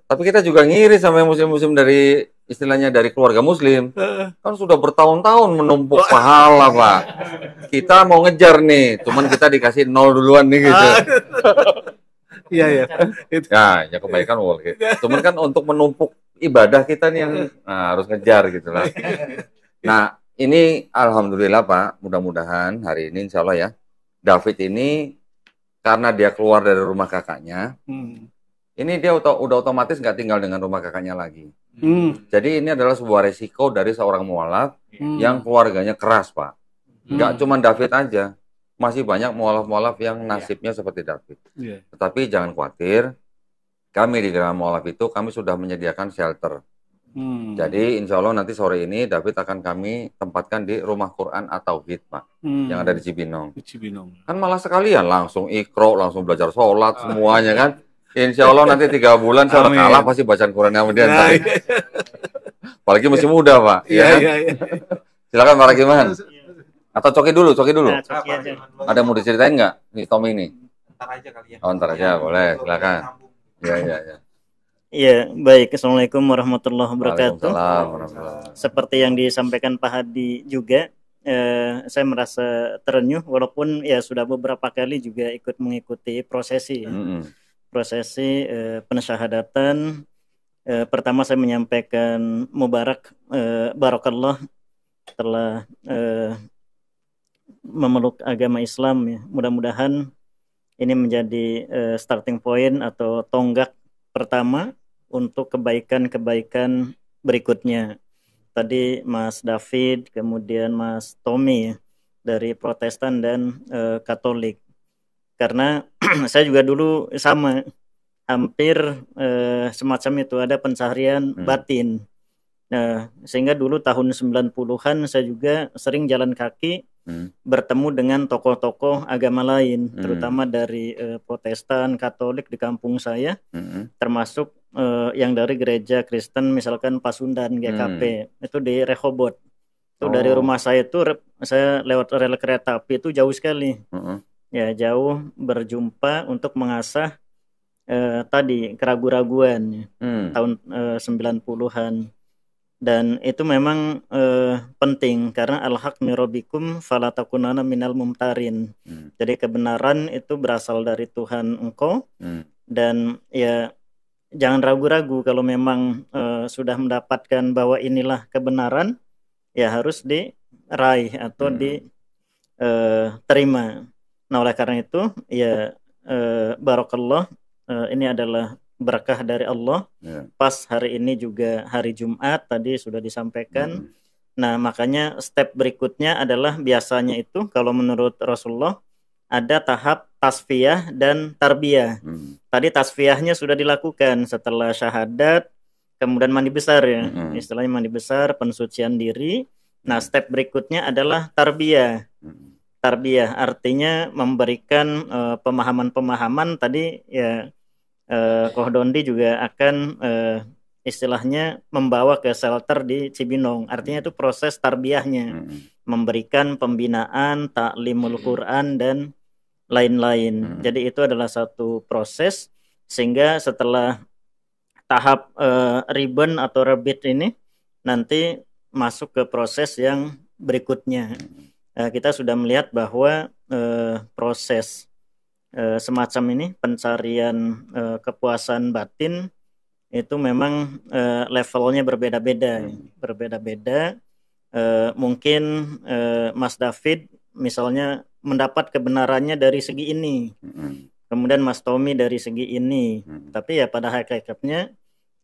Tapi kita juga ngiri sama muslim-muslim dari istilahnya dari keluarga muslim. Kan sudah bertahun-tahun menumpuk pahala Pak. Kita mau ngejar nih, cuman kita dikasih 0 duluan nih gitu. Iya ya. Ya kebaikan gitu. Cuman kan untuk menumpuk ibadah kita nih yang harus ngejar gitu lah. Nah ini alhamdulillah Pak, mudah-mudahan hari ini insya Allah ya, David ini karena dia keluar dari rumah kakaknya, ini dia udah otomatis nggak tinggal dengan rumah kakaknya lagi. Jadi ini adalah sebuah resiko dari seorang mualaf yang keluarganya keras Pak. Nggak cuma David aja, masih banyak mualaf-mualaf yang nasibnya seperti David. Tetapi jangan khawatir, kami di Geraha Mualaf itu kami sudah menyediakan shelter. Jadi insya Allah nanti sore ini David akan kami tempatkan di Rumah Quran At-Tauhid Pak, yang ada di Cibinong. Kan malah sekalian langsung ikro, langsung belajar sholat semuanya kan. Insya Allah nanti 3 bulan saya udah kalah pasti bacaan Quran yang kemudian. Apalagi masih muda Pak. Iya. Silakan Pak Rakiman. Atau Coki dulu. Ada mau diceritain nggak nih Tommy ini? Ntar aja kali ya. Oh ntar aja boleh, silakan. Iya. Iya, baik. Assalamualaikum warahmatullahi wabarakatuh. Waalaikumsalam. Seperti yang disampaikan Pak Hadi juga, saya merasa terenyuh walaupun ya sudah beberapa kali juga ikut mengikuti prosesi. Prosesi pensyahadatan. Pertama saya menyampaikan mubarak, barakallah telah memeluk agama Islam ya. Mudah-mudahan ini menjadi starting point atau tonggak pertama untuk kebaikan-kebaikan berikutnya. Tadi Mas David, kemudian Mas Tommy dari Protestan dan Katolik. Karena saya juga dulu sama, hampir semacam itu, ada pencaharian batin. Sehingga dulu tahun 90-an saya juga sering jalan kaki bertemu dengan tokoh-tokoh agama lain, terutama dari Protestan, Katolik di kampung saya, termasuk yang dari gereja Kristen, misalkan Pasundan, GKP, itu di Rehoboth. Itu dari rumah saya itu, saya lewat rel kereta api itu jauh sekali. Ya jauh, berjumpa untuk mengasah tadi keraguan-raguan tahun 90-an. Dan itu memang penting karena al-haq min rabbikum fala takunanna minal mumtarin. Jadi kebenaran itu berasal dari Tuhan engkau, dan ya jangan ragu-ragu kalau memang sudah mendapatkan bahwa inilah kebenaran, ya harus diraih atau diterima. Nah oleh karena itu ya barakallah, ini adalah berkah dari Allah. Pas hari ini juga hari Jumat tadi sudah disampaikan. Nah makanya step berikutnya adalah biasanya itu kalau menurut Rasulullah ada tahap tasfiyah dan tarbiyah. Tadi tasfiyahnya sudah dilakukan setelah syahadat, kemudian mandi besar ya, istilahnya mandi besar, pensucian diri. Nah step berikutnya adalah tarbiyah. Tarbiyah artinya memberikan pemahaman-pemahaman tadi ya. Koh Dondi juga akan istilahnya membawa ke shelter di Cibinong. Artinya itu proses tarbiyahnya, memberikan pembinaan, taklimul Quran dan lain-lain. Jadi itu adalah satu proses, sehingga setelah tahap ribbon atau rebit ini nanti masuk ke proses yang berikutnya. Kita sudah melihat bahwa proses semacam ini pencarian kepuasan batin itu memang levelnya berbeda-beda. Mungkin Mas David misalnya mendapat kebenarannya dari segi ini, kemudian Mas Tommy dari segi ini, tapi ya pada hakikatnya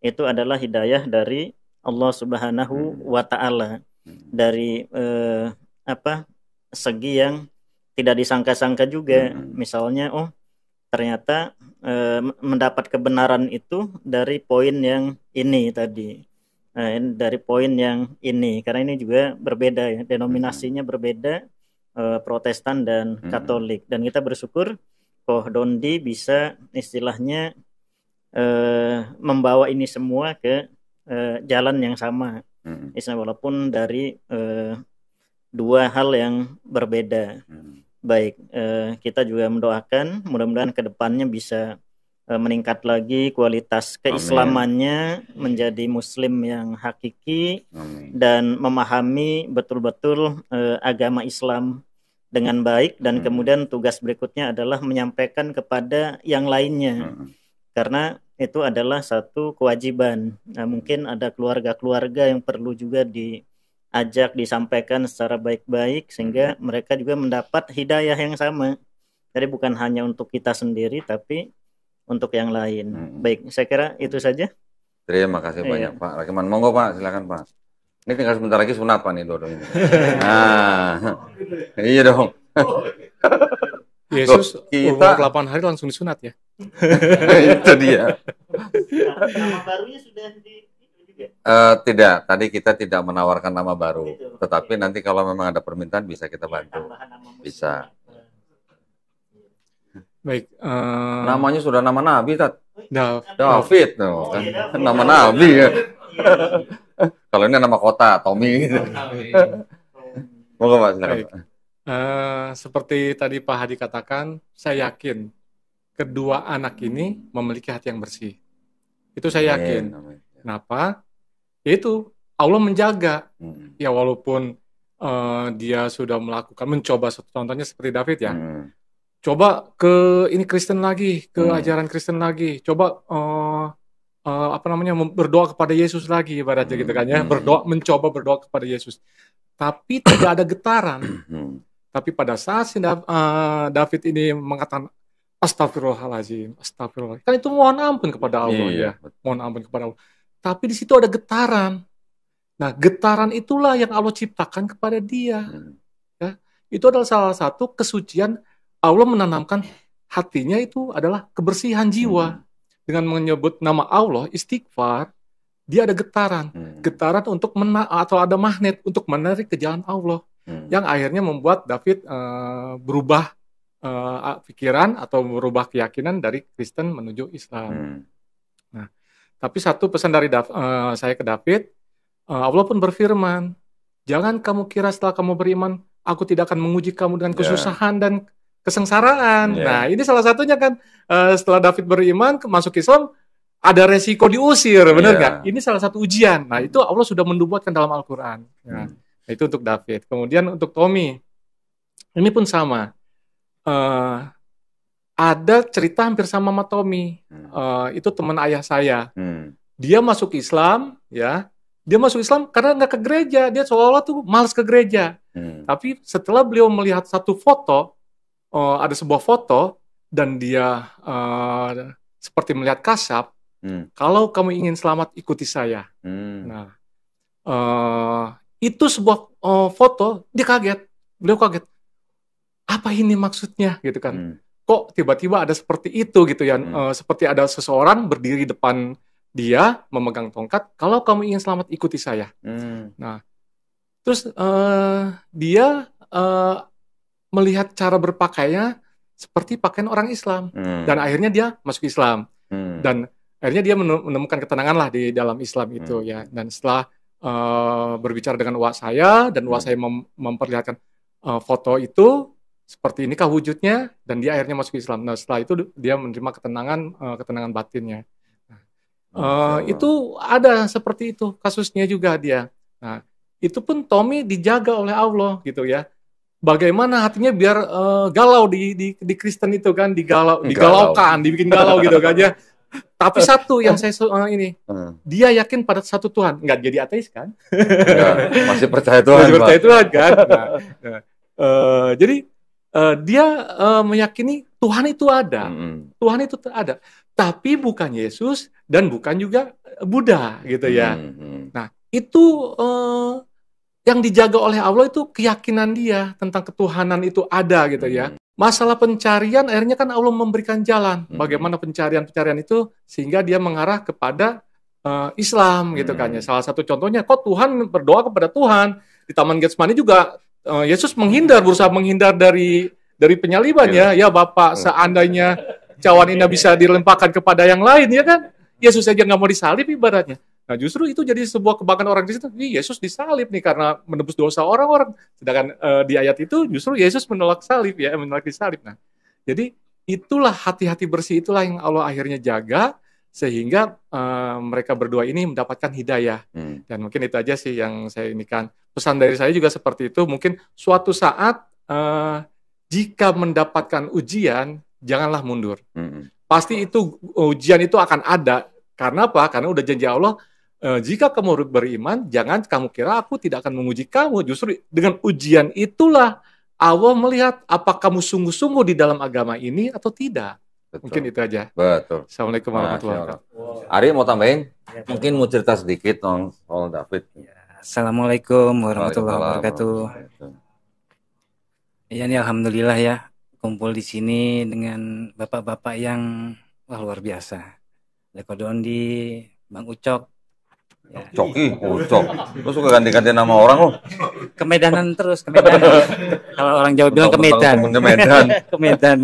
itu adalah hidayah dari Allah Subhanahu wa Ta'ala dari segi yang tidak disangka-sangka juga. Misalnya, oh ternyata mendapat kebenaran itu dari poin yang ini tadi, dari poin yang ini, karena ini juga berbeda ya, denominasinya berbeda, Protestan dan Katolik, dan kita bersyukur Koh Dondi bisa istilahnya membawa ini semua ke jalan yang sama, walaupun dari dua hal yang berbeda. Baik, kita juga mendoakan mudah-mudahan ke depannya bisa meningkat lagi kualitas keislamannya, menjadi muslim yang hakiki. Amin. Dan memahami betul-betul agama Islam dengan baik, dan kemudian tugas berikutnya adalah menyampaikan kepada yang lainnya, karena itu adalah satu kewajiban. Nah, mungkin ada keluarga-keluarga yang perlu juga diajak, disampaikan secara baik-baik sehingga mereka juga mendapat hidayah yang sama. Jadi bukan hanya untuk kita sendiri tapi untuk yang lain. Baik, saya kira itu saja. Terima kasih banyak Pak Rakiman. Monggo Pak, silakan Pak. Ini tinggal sebentar lagi sunat Pak nih dua ini. Iya dong. Yesus umur 8 hari langsung disunat ya. Itu dia. Nama barunya sudah tidak, tadi kita tidak menawarkan nama baru. Tetapi nanti kalau memang ada permintaan bisa kita bantu. Bisa. Baik. Namanya sudah nama Nabi, Tat. David. No, kan? Nama Nabi ya. Kalau ini nama kota, Tommy. Moga Pak, silakan. Seperti tadi Pak Hadi katakan, saya yakin kedua anak ini memiliki hati yang bersih. Itu saya yakin. Kenapa? Yaitu Allah menjaga. Ya walaupun dia sudah mencoba, contohnya seperti David ya. Coba ke ini Kristen lagi, ke ajaran Kristen lagi. Coba berdoa kepada Yesus lagi, ibaratnya gitu kan ya. Mencoba berdoa kepada Yesus. Tapi tidak ada getaran. Tapi pada saat si David ini mengatakan astagfirullahaladzim, astagfirullah. Kan itu mohon ampun kepada Allah ya. Mohon ampun kepada Allah. Tapi di situ ada getaran. Nah, getaran itulah yang Allah ciptakan kepada dia. Ya. Itu adalah salah satu kesucian. Allah menanamkan hatinya itu adalah kebersihan jiwa. Dengan menyebut nama Allah, istighfar, dia ada getaran. Getaran untuk atau ada magnet untuk menarik ke jalan Allah. Yang akhirnya membuat David berubah pikiran atau berubah keyakinan dari Kristen menuju Islam. Nah, tapi satu pesan dari saya ke David, Allah pun berfirman, jangan kamu kira setelah kamu beriman, aku tidak akan menguji kamu dengan kesusahan dan kesengsaraan. Nah, ini salah satunya kan setelah David beriman masuk Islam ada resiko diusir, benar nggak? Ini salah satu ujian. Nah, itu Allah sudah menubuatkan dalam Al-Quran. Nah, itu untuk David. Kemudian untuk Tommy, ini pun sama. Ada cerita hampir sama Tommy. Itu teman ayah saya. Dia masuk Islam, ya. Dia masuk Islam karena nggak ke gereja. Dia seolah-olah tuh malas ke gereja. Tapi setelah beliau melihat satu foto, ada sebuah foto dan dia seperti melihat kasyaf. Kalau kamu ingin selamat, ikuti saya. Nah, itu sebuah foto, dia kaget. Beliau kaget. Apa ini maksudnya, gitu kan? Kok tiba-tiba ada seperti itu, gitu ya? Seperti ada seseorang berdiri depan dia memegang tongkat. Kalau kamu ingin selamat, ikuti saya. Nah, terus dia melihat cara berpakaiannya seperti pakaian orang Islam, dan akhirnya dia masuk Islam, dan akhirnya dia menemukan ketenangan lah di dalam Islam itu ya. Dan setelah berbicara dengan uak saya, dan uak saya memperlihatkan foto itu seperti inikah wujudnya, dan dia akhirnya masuk Islam. Nah, setelah itu dia menerima ketenangan batinnya. Itu ada seperti itu kasusnya juga dia. Nah, itu pun Tommy dijaga oleh Allah gitu ya. Bagaimana hatinya biar galau di Kristen itu kan, digalaukan, dibikin galau gitu kan ya. Tapi satu yang saya dia yakin pada satu Tuhan, nggak jadi ateis kan? Masih percaya Tuhan. Masih percaya Tuhan kan? Jadi dia meyakini Tuhan itu ada, Tuhan itu ada, tapi bukan Yesus dan bukan juga Buddha gitu ya. Nah, itu yang dijaga oleh Allah itu keyakinan dia tentang ketuhanan itu ada gitu ya. Masalah pencarian akhirnya kan Allah memberikan jalan bagaimana pencarian itu sehingga dia mengarah kepada Islam gitu kan ya. Salah satu contohnya kok Tuhan berdoa kepada Tuhan di Taman Getsemani juga Yesus berusaha menghindar dari penyaliban ya. Ya Bapak, seandainya cawan ini bisa dilemparkan kepada yang lain ya kan. Yesus aja nggak mau disalib ibaratnya. Nah justru itu jadi sebuah kebanggaan orang Kristen. Yesus disalib nih karena menebus dosa orang-orang. Sedangkan di ayat itu justru Yesus menolak disalib. Nah, jadi itulah hati-hati bersih itulah yang Allah akhirnya jaga sehingga mereka berdua ini mendapatkan hidayah. Dan mungkin itu aja sih yang saya inikan. Pesan dari saya juga seperti itu. Mungkin suatu saat jika mendapatkan ujian, janganlah mundur. Pasti itu ujian itu akan ada. Karena apa? Karena udah janji Allah. Jika kamu beriman, jangan kamu kira aku tidak akan menguji kamu. Justru dengan ujian itulah Allah melihat apa kamu sungguh-sungguh di dalam agama ini atau tidak. Betul. Mungkin itu aja. Betul. Assalamualaikum warahmatullahi wabarakatuh. Ari mau tambahin? Mungkin mau cerita sedikit soal David. Assalamualaikum warahmatullahi wabarakatuh. Ya, ini alhamdulillah ya kumpul di sini dengan bapak-bapak yang luar biasa. Lekodondi, Bang Ucok. Ya. Coki, Ucok. Lu suka ganti-ganti nama orang lu? Kemedanan terus, Kemedan. Kalau orang Jawa bilang ke Medan. Ke Medan.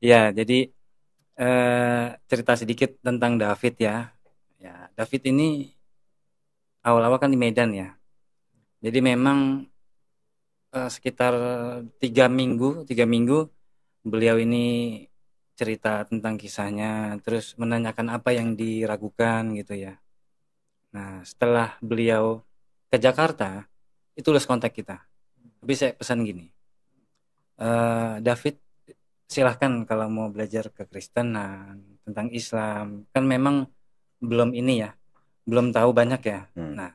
Ya, jadi cerita sedikit tentang David ya. Ya, David ini awal-awal kan di Medan ya. Jadi memang sekitar 3 minggu beliau ini cerita tentang kisahnya, terus menanyakan apa yang diragukan gitu ya. Nah, setelah beliau ke Jakarta, itu tulis kontak kita. Tapi saya pesan gini, David silahkan kalau mau belajar kekristenan, tentang Islam, kan memang belum ini ya, belum tahu banyak ya. Nah,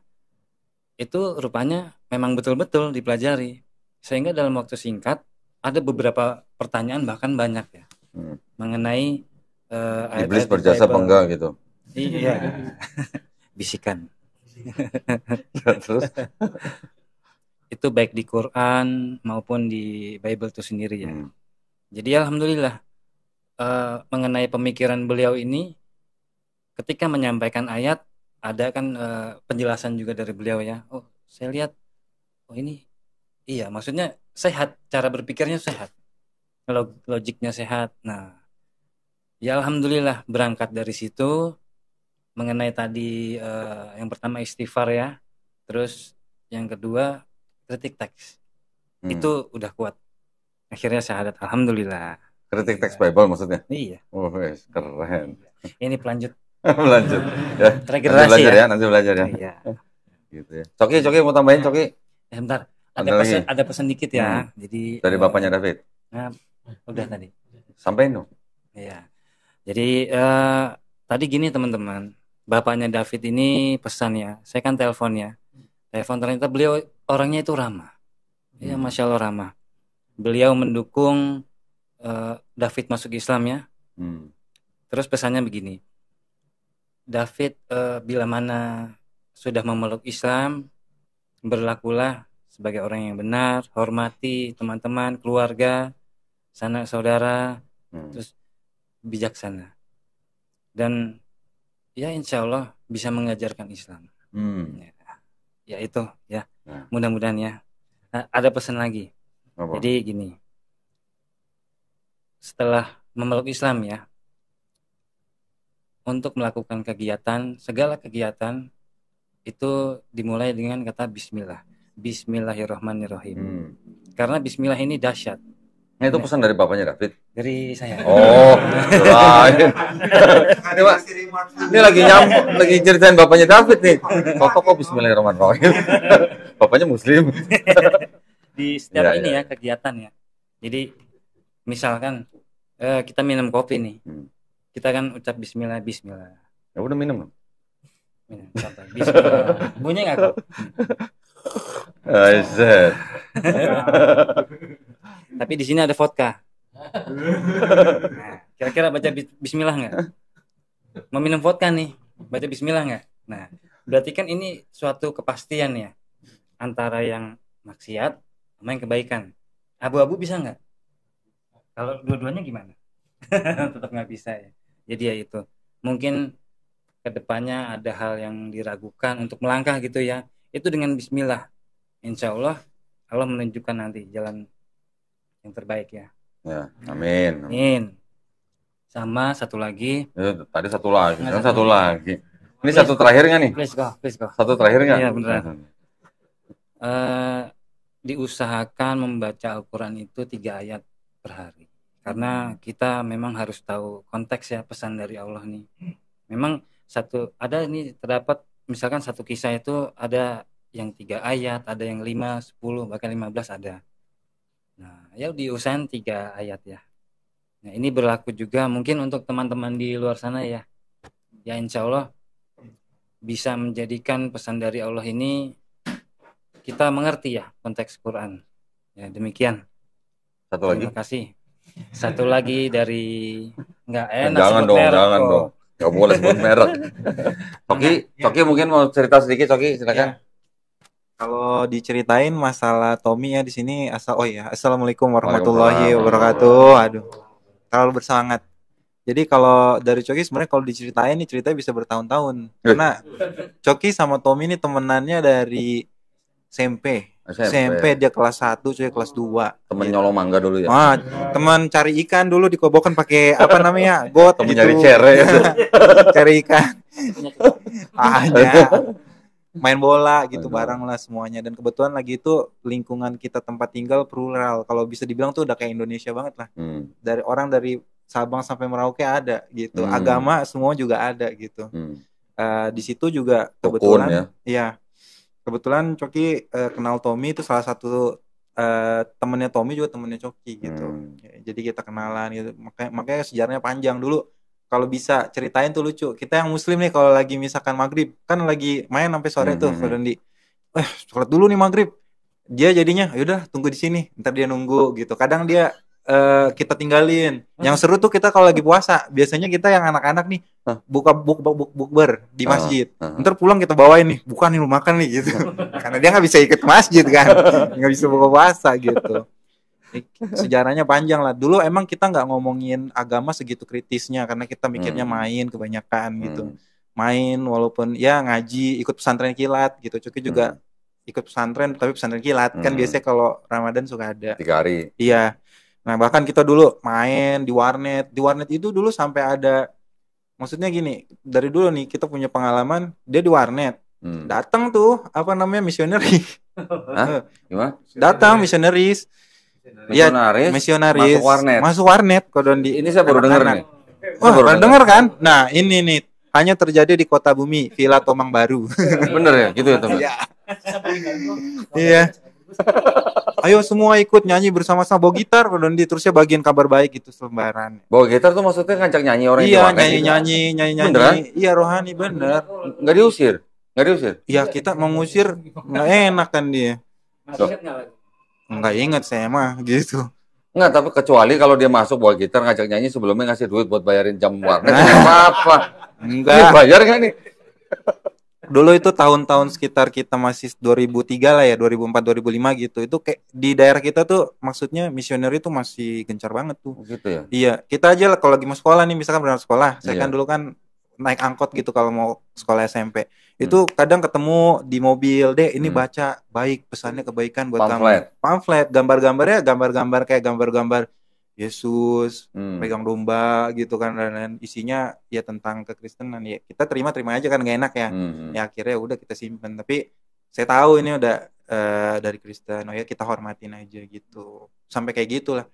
itu rupanya memang betul-betul dipelajari. Sehingga dalam waktu singkat, ada beberapa pertanyaan bahkan banyak ya. Mengenai iblis berjasa apa enggak gitu. Iya. Bisikan. Terus itu baik di Quran maupun di Bible itu sendiri ya. Jadi alhamdulillah mengenai pemikiran beliau ini ketika menyampaikan ayat ada kan penjelasan juga dari beliau ya. Oh, saya lihat ini iya, maksudnya sehat, cara berpikirnya sehat. Logiknya sehat. Nah, ya alhamdulillah berangkat dari situ mengenai tadi yang pertama istighfar ya, terus yang kedua kritik teks. Itu udah kuat. Akhirnya syahadat alhamdulillah. Kritik teks Bible maksudnya? Iya. Oh, keren. Ini pelanjut. Melanjut. Ya. Regenerasi ya. Nanti belajar ya. Iya. Gitu ya. Coki mau tambahin Coki? Sebentar. Ada pesan dikit ya. Jadi dari bapaknya David. Nah, udah tadi. Sampaikan dong. Iya. Jadi tadi gini teman-teman, bapaknya David ini pesan ya. Saya kan telepon ya. Telepon ternyata beliau orangnya itu ramah. Ya, Masya Allah ramah. Beliau mendukung David masuk Islam ya. Terus pesannya begini. David bila mana sudah memeluk Islam, berlakulah sebagai orang yang benar, hormati teman-teman, keluarga, sanak saudara, terus bijaksana. Dan ya insya Allah bisa mengajarkan Islam. Ya itu ya. Mudah-mudahan ya. Nah, ada pesan lagi. Apa? Jadi gini. Setelah memeluk Islam ya, untuk melakukan kegiatan, segala kegiatan itu dimulai dengan kata bismillah. Bismillahirrahmanirrahim. Karena bismillah ini dahsyat. Nah, itu pesan dari bapaknya David? Dari saya. Oh, lain. Ini lagi ceritain bapaknya David nih. Kok bismillahirrahmanirrahim. Bapaknya muslim. Di setiap ini ya kegiatan ya. Jadi misalkan kita minum kopi nih. Kita kan ucap bismillah. Ya udah minum. Bismillah. Bunyi nggak kok? Tapi di sini ada vodka. Nah, kira-kira baca bismillah nggak? Mau minum vodka nih. baca bismillah nggak? Nah, berarti kan ini suatu kepastian ya antara yang maksiat sama yang kebaikan. Abu-abu bisa nggak? Kalau dua-duanya gimana? Tetap nggak bisa ya. Jadi ya itu. Mungkin kedepannya ada hal yang diragukan untuk melangkah gitu ya. Itu dengan bismillah. Insya Allah Allah menunjukkan nanti jalan yang terbaik ya. Ya, amin. Amin. Sama satu lagi. Tadi satu lagi. Kan satu lagi. Ini please, satu terakhir nggak nih? Please go. Satu terakhir nggak? Iya benar. Diusahakan membaca Al-Quran itu 3 ayat per hari. Karena kita memang harus tahu konteks ya pesan dari Allah nih. Memang ada ini terdapat misalkan satu kisah itu ada yang 3 ayat, ada yang 5, 10, bahkan 15 ada. Nah, ya diusahakan 3 ayat ya. Nah, ini berlaku juga mungkin untuk teman-teman di luar sana ya. Ya insya Allah bisa menjadikan pesan dari Allah ini kita mengerti ya konteks Quran. Ya demikian. Satu lagi. Terima kasih. Satu lagi dari nggak enak. Jangan dong. Nggak boleh sebut merek. Coki mungkin mau cerita sedikit, Coki silakan. Ya. Kalau diceritain masalah Tommy ya di sini Assalamualaikum warahmatullahi wabarakatuh. Aduh, terlalu bersemangat. Jadi kalau dari Coki sebenarnya kalau diceritain nih ceritanya bisa bertahun-tahun. Karena Coki sama Tommy ini temenannya dari SMP dia kelas 1, Coki kelas 2. Temen nyolong mangga dulu ya. Teman cari ikan dulu di Kobokan pakai apa namanya? Got temen gitu. Nyari cere. Cari ikan. Main bola gitu bareng lah semuanya. Dan kebetulan lagi itu lingkungan kita tempat tinggal plural. Kalau bisa dibilang tuh udah kayak Indonesia banget lah. Dari Sabang sampai Merauke ada gitu. Agama semua juga ada gitu. Di situ juga kebetulan kebetulan Coki kenal Tommy itu salah satu temennya Tommy juga temennya Coki gitu. Jadi kita kenalan gitu. Makanya sejarahnya panjang dulu. Kalau bisa ceritain tuh lucu. Kita yang muslim nih kalau lagi misalkan maghrib kan lagi main sampai sore tuh Dondi. Sholat dulu nih maghrib. Dia jadinya yaudah tunggu di sini. Ntar dia nunggu gitu. Kadang dia kita tinggalin. Yang seru tuh kita kalau lagi puasa. Biasanya kita yang anak-anak nih bukber di masjid. Ntar pulang kita bawain nih. Bukan nih lu makan nih gitu. Karena dia nggak bisa ikut ke masjid kan. Nggak bisa buka puasa gitu. Sejarahnya panjang lah. Dulu emang kita nggak ngomongin agama segitu kritisnya karena kita mikirnya main kebanyakan gitu. Main walaupun ya ngaji, ikut pesantren kilat gitu. Coki juga ikut pesantren tapi pesantren kilat kan biasanya kalau Ramadan suka ada 3 hari. Iya. Nah bahkan kita dulu main di warnet itu dulu sampai ada, maksudnya gini, dari dulu nih kita punya pengalaman dia di warnet. Datang tuh apa namanya misioneri. Gimana? Datang misionaris. Iya, misionaris masuk warnet Kodondi. Ini saya baru dengar nih. Baru dengar kan? Nah, ini nih hanya terjadi di Kota Bumi, Villa Tomang Baru. Bener ya, gitu ya teman. Iya. Ayo semua ikut nyanyi bersama-sama bawa gitar Kodondi, terusnya bagian kabar baik gitu selembaran. Bawa gitar tuh maksudnya ngajak nyanyi orang itu? Iya, nyanyi. Iya, rohani bener. Enggak diusir? Iya, kita mengusir nggak enak kan dia. Nggak ingat saya mah gitu. Enggak, tapi kecuali kalau dia masuk bawa gitar ngajak nyanyi sebelumnya ngasih duit buat bayarin jam warnet apa-apa. Enggak. Bayar kan nih? Dulu itu tahun-tahun sekitar kita masih 2003 lah ya, 2004 2005 gitu. Itu kayak di daerah kita tuh maksudnya misioneri itu masih gencar banget tuh. Gitu ya. Iya, kita aja lah kalau lagi mau sekolah nih misalkan berangkat sekolah. Saya kan dulu kan naik angkot gitu kalau mau sekolah SMP. Itu kadang ketemu di mobil, "Dek, ini baca baik, pesannya kebaikan buat kamu." Pamflet, gambar-gambarnya gambar-gambar kayak gambar-gambar Yesus, pegang domba gitu kan, dan isinya ya tentang kekristenan. Ya kita terima aja kan, nggak enak ya. Ya akhirnya udah kita simpen. Tapi saya tahu ini udah dari Kristen, ya kita hormatin aja gitu. Sampai kayak gitulah.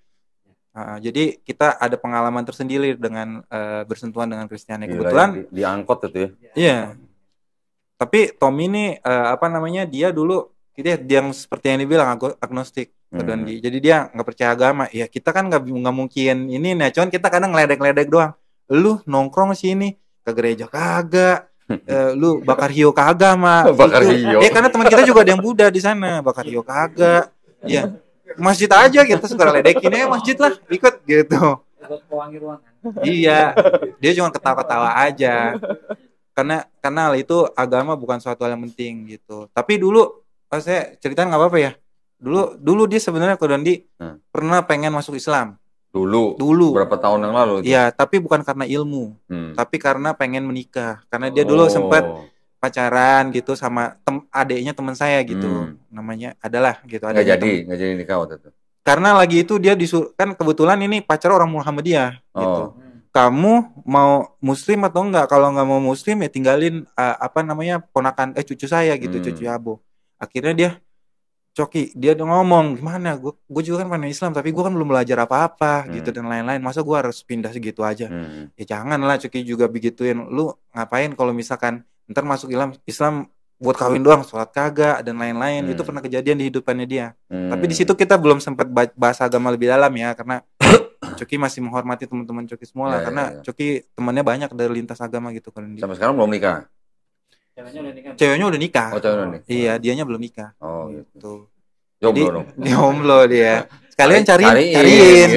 Jadi kita ada pengalaman tersendiri dengan bersentuhan dengan Kristiani. Kebetulan di angkot itu ya. Iya. Tapi Tommy ini dia dulu dia yang seperti yang dibilang agnostik. Jadi dia nggak percaya agama. Ya kita kan nggak mungkin ini. Nah, cuman kita kadang ngeledek-ledek doang. Lu nongkrong sini ke gereja kagak. Lu bakar hiu kagak mah. Bakar hiu. Ya karena teman kita juga ada yang Buddha di sana. Bakar hiu kagak. Ya masjid aja kita suka ledekin masjid lah ikut gitu. Iya. Dia cuma ketawa-ketawa aja. karena hal itu agama bukan suatu hal yang penting gitu. Tapi dulu saya ceritain nggak apa-apa ya. Dulu dia sebenarnya Kodondi pernah pengen masuk Islam. Dulu. Berapa tahun yang lalu? Iya, tapi bukan karena ilmu, tapi karena pengen menikah. Karena dia dulu sempat pacaran gitu sama adiknya teman saya gitu, namanya adalah gitu. Nggak jadi nikah waktu itu. Karena lagi itu dia kan kebetulan ini pacar orang Muhammadiyah gitu. Kamu mau Muslim atau enggak? Kalau nggak mau Muslim ya tinggalin ponakan cucu saya gitu, cucu Abo. Akhirnya dia dia ngomong gimana? Gue juga kan pengen Islam, tapi gue kan belum belajar apa-apa gitu dan lain-lain. Masa gue harus pindah segitu aja? Ya janganlah, Coki juga begituin. Lu ngapain kalau misalkan ntar masuk Islam buat kawin doang, sholat kagak dan lain-lain. Itu pernah kejadian di hidupannya dia. Tapi di situ kita belum sempat bahas agama lebih dalam ya, karena Coki masih menghormati teman-teman Coki semua lah, karena Coki temannya banyak dari lintas agama gitu kan. Sampai sekarang belum nikah? Ceweknya udah nikah. Oh, ceweknya udah nikah. Iya, dianya belum nikah. Oh gitu. Jadi, jomblo dong. Jomblo dia. Sekalian cariin.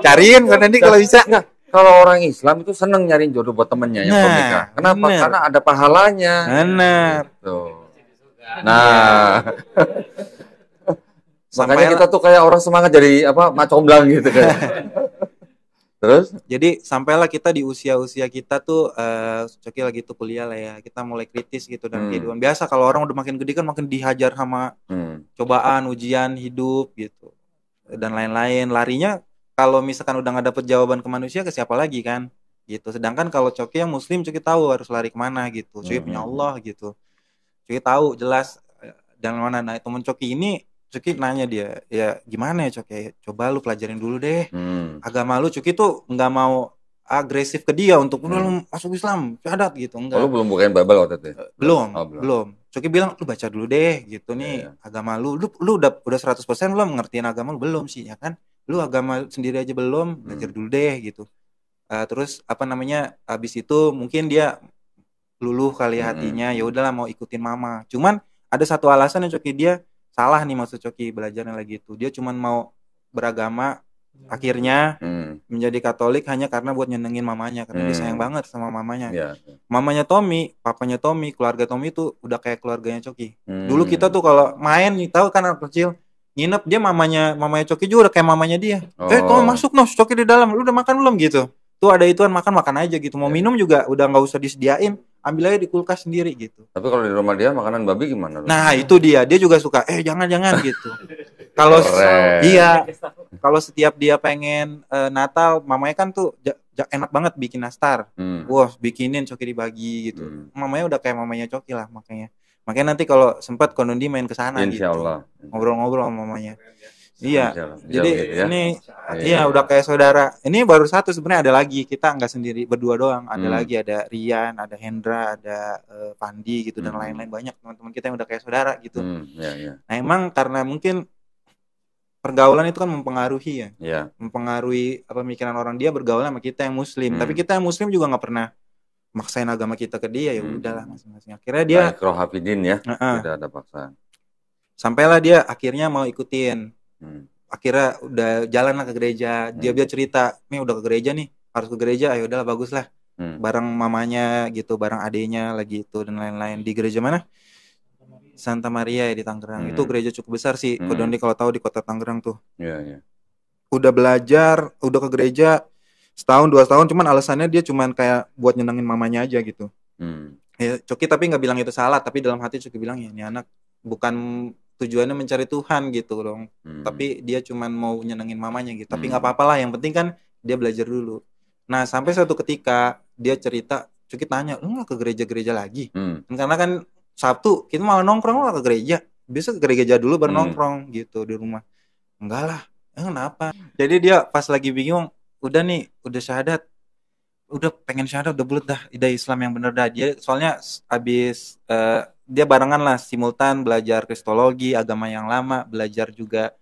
Cariin kan nanti kalau bisa. Kalau orang Islam itu seneng nyariin jodoh buat temennya yang belum nikah. Kenapa? Karena ada pahalanya. Benar. Gitu. Nah. Makanya kita tuh kayak orang semangat jadi macomblang gitu kan. Terus? Jadi sampailah kita di usia-usia kita tuh, Coki lagi tuh kuliah lah ya. Kita mulai kritis gitu dan kehidupan. Biasa kalau orang udah makin gede kan makin dihajar sama cobaan, ujian hidup gitu dan lain-lain. Larinya kalau misalkan udah nggak dapet jawaban ke manusia, ke siapa lagi kan gitu. Sedangkan kalau Coki yang Muslim, Coki tahu harus lari kemana gitu. Coki punya Allah gitu. Coki tahu jelas dan mana. Nah temen Coki ini, Coki nanya dia, ya gimana ya Coki, coba lu pelajarin dulu deh agama lu. Coki tuh nggak mau agresif ke dia untuk lu masuk Islam, syahadat gitu, enggak. Lu belum bukain Bible waktu itu? Belum. Coki bilang lu baca dulu deh gitu nih agama lu udah 100% belum ngertiin agama lu? Belum sih ya kan, lu agama sendiri aja belum, belajar dulu deh gitu. Terus abis itu mungkin dia luluh kali hatinya, ya udahlah mau ikutin mama. Cuman ada satu alasan yang Coki dia salah nih, maksud Coki belajarnya lagi itu. Dia cuman mau beragama, akhirnya menjadi Katolik hanya karena buat nyenengin mamanya, karena dia sayang banget sama mamanya. Mamanya Tommy, papanya Tommy, keluarga Tommy itu udah kayak keluarganya Coki. Dulu kita tuh kalau main nih, tahu kan anak kecil nginep, dia mamanya Coki juga udah kayak mamanya dia. Tommy masuk Coki di dalam, lu udah makan belum gitu. Tuh ada ituan, makan aja gitu. Mau minum juga udah nggak usah disediain, ambil aja di kulkas sendiri gitu. Tapi kalau di rumah dia makanan babi gimana? Nah itu dia juga suka jangan gitu. Kalau kalau setiap dia pengen Natal, mamanya kan tuh enak banget bikin nastar. Wah bikinin Coki dibagi gitu. Mamanya udah kayak mamanya Coki lah, makanya nanti kalau sempat Konondi main ke sana gitu. Insyaallah. Ngobrol-ngobrol sama mamanya. Iya, jadi ini udah kayak saudara. Ini baru satu, sebenarnya ada lagi. Kita nggak sendiri berdua doang. Ada lagi, ada Rian, ada Hendra, ada Pandi gitu dan lain-lain, banyak teman-teman kita yang udah kayak saudara gitu. Nah emang karena mungkin pergaulan itu kan mempengaruhi ya. Mempengaruhi pemikiran orang, dia bergaul sama kita yang Muslim. Tapi kita yang Muslim juga nggak pernah maksain agama kita ke dia, ya udahlah masing-masing. Akhirnya dia Rohafidin ya, tidak ada paksaan. Sampailah dia akhirnya mau ikutin. Akhirnya udah jalan lah ke gereja. Dia cerita, nih udah ke gereja nih, harus ke gereja. Ayo udahlah, bagus lah. Bareng mamanya gitu, bareng adenya lagi itu dan lain-lain. Di gereja mana? Santa Maria ya di Tangerang. Itu gereja cukup besar sih. Kodondi kalau tahu di kota Tangerang tuh. Udah belajar, udah ke gereja setahun 2 tahun. Cuman alasannya dia cuman kayak buat nyenengin mamanya aja gitu. Ya, Coki tapi nggak bilang itu salah. Tapi dalam hati Coki bilang, ya ini anak bukan tujuannya mencari Tuhan gitu dong. Tapi dia cuman mau nyenengin mamanya gitu. Tapi nggak apa-apa lah, yang penting kan dia belajar dulu. Nah sampai suatu ketika dia cerita, Coki tanya, lu nggak ke gereja-gereja lagi? Karena kan Sabtu kita malah nongkrong, lu nggak ke gereja? Biasa ke gereja dulu baru nongkrong gitu di rumah. Enggak lah, kenapa? Jadi dia pas lagi bingung, udah nih, udah syahadat, udah pengen syahadat, udah bulat dah, ide Islam yang bener dah. Dia soalnya abis dia barengan lah simultan belajar kristologi, agama yang lama, belajar juga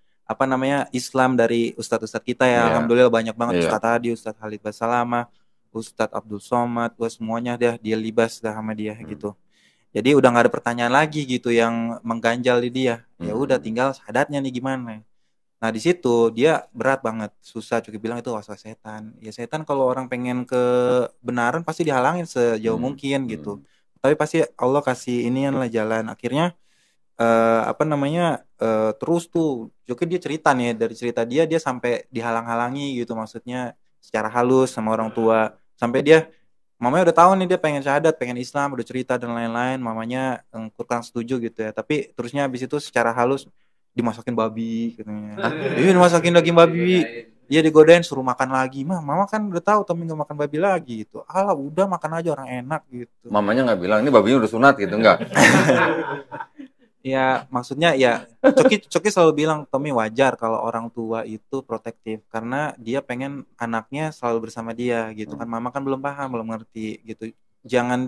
Islam dari ustadz-ustadz kita ya. Alhamdulillah banyak banget, Ustadz Hadi, Ustadz Khalid Basalama, Ustadz Abdul Somad, semuanya dia libas dah sama dia gitu. Jadi udah nggak ada pertanyaan lagi gitu yang mengganjal di dia. Ya udah tinggal syahadatnya nih gimana. Nah di situ dia berat banget, susah. Cukup bilang itu waswas setan. Ya setan kalau orang pengen kebenaran pasti dihalangin sejauh mungkin gitu. Tapi pasti Allah kasih inian lah jalan. Akhirnya terus tuh Joki dia cerita nih, dari cerita dia sampai dihalang-halangi gitu, maksudnya secara halus sama orang tua. Sampai mamanya udah tahu nih dia pengen syahadat, pengen Islam, udah cerita dan lain-lain. Mamanya kurang setuju gitu ya. Tapi terusnya habis itu secara halus dimasakin babi katanya. Iya dimasakin daging babi. Iya digodain suruh makan lagi. Mama kan udah tahu Tommy nggak makan babi lagi gitu. Alah udah makan aja orang enak gitu. Mamanya nggak bilang ini babinya udah sunat gitu enggak? Ya maksudnya ya Coki selalu bilang Tommy wajar kalau orang tua itu protektif karena dia pengen anaknya selalu bersama dia gitu kan. Mama kan belum paham, belum ngerti gitu. Jangan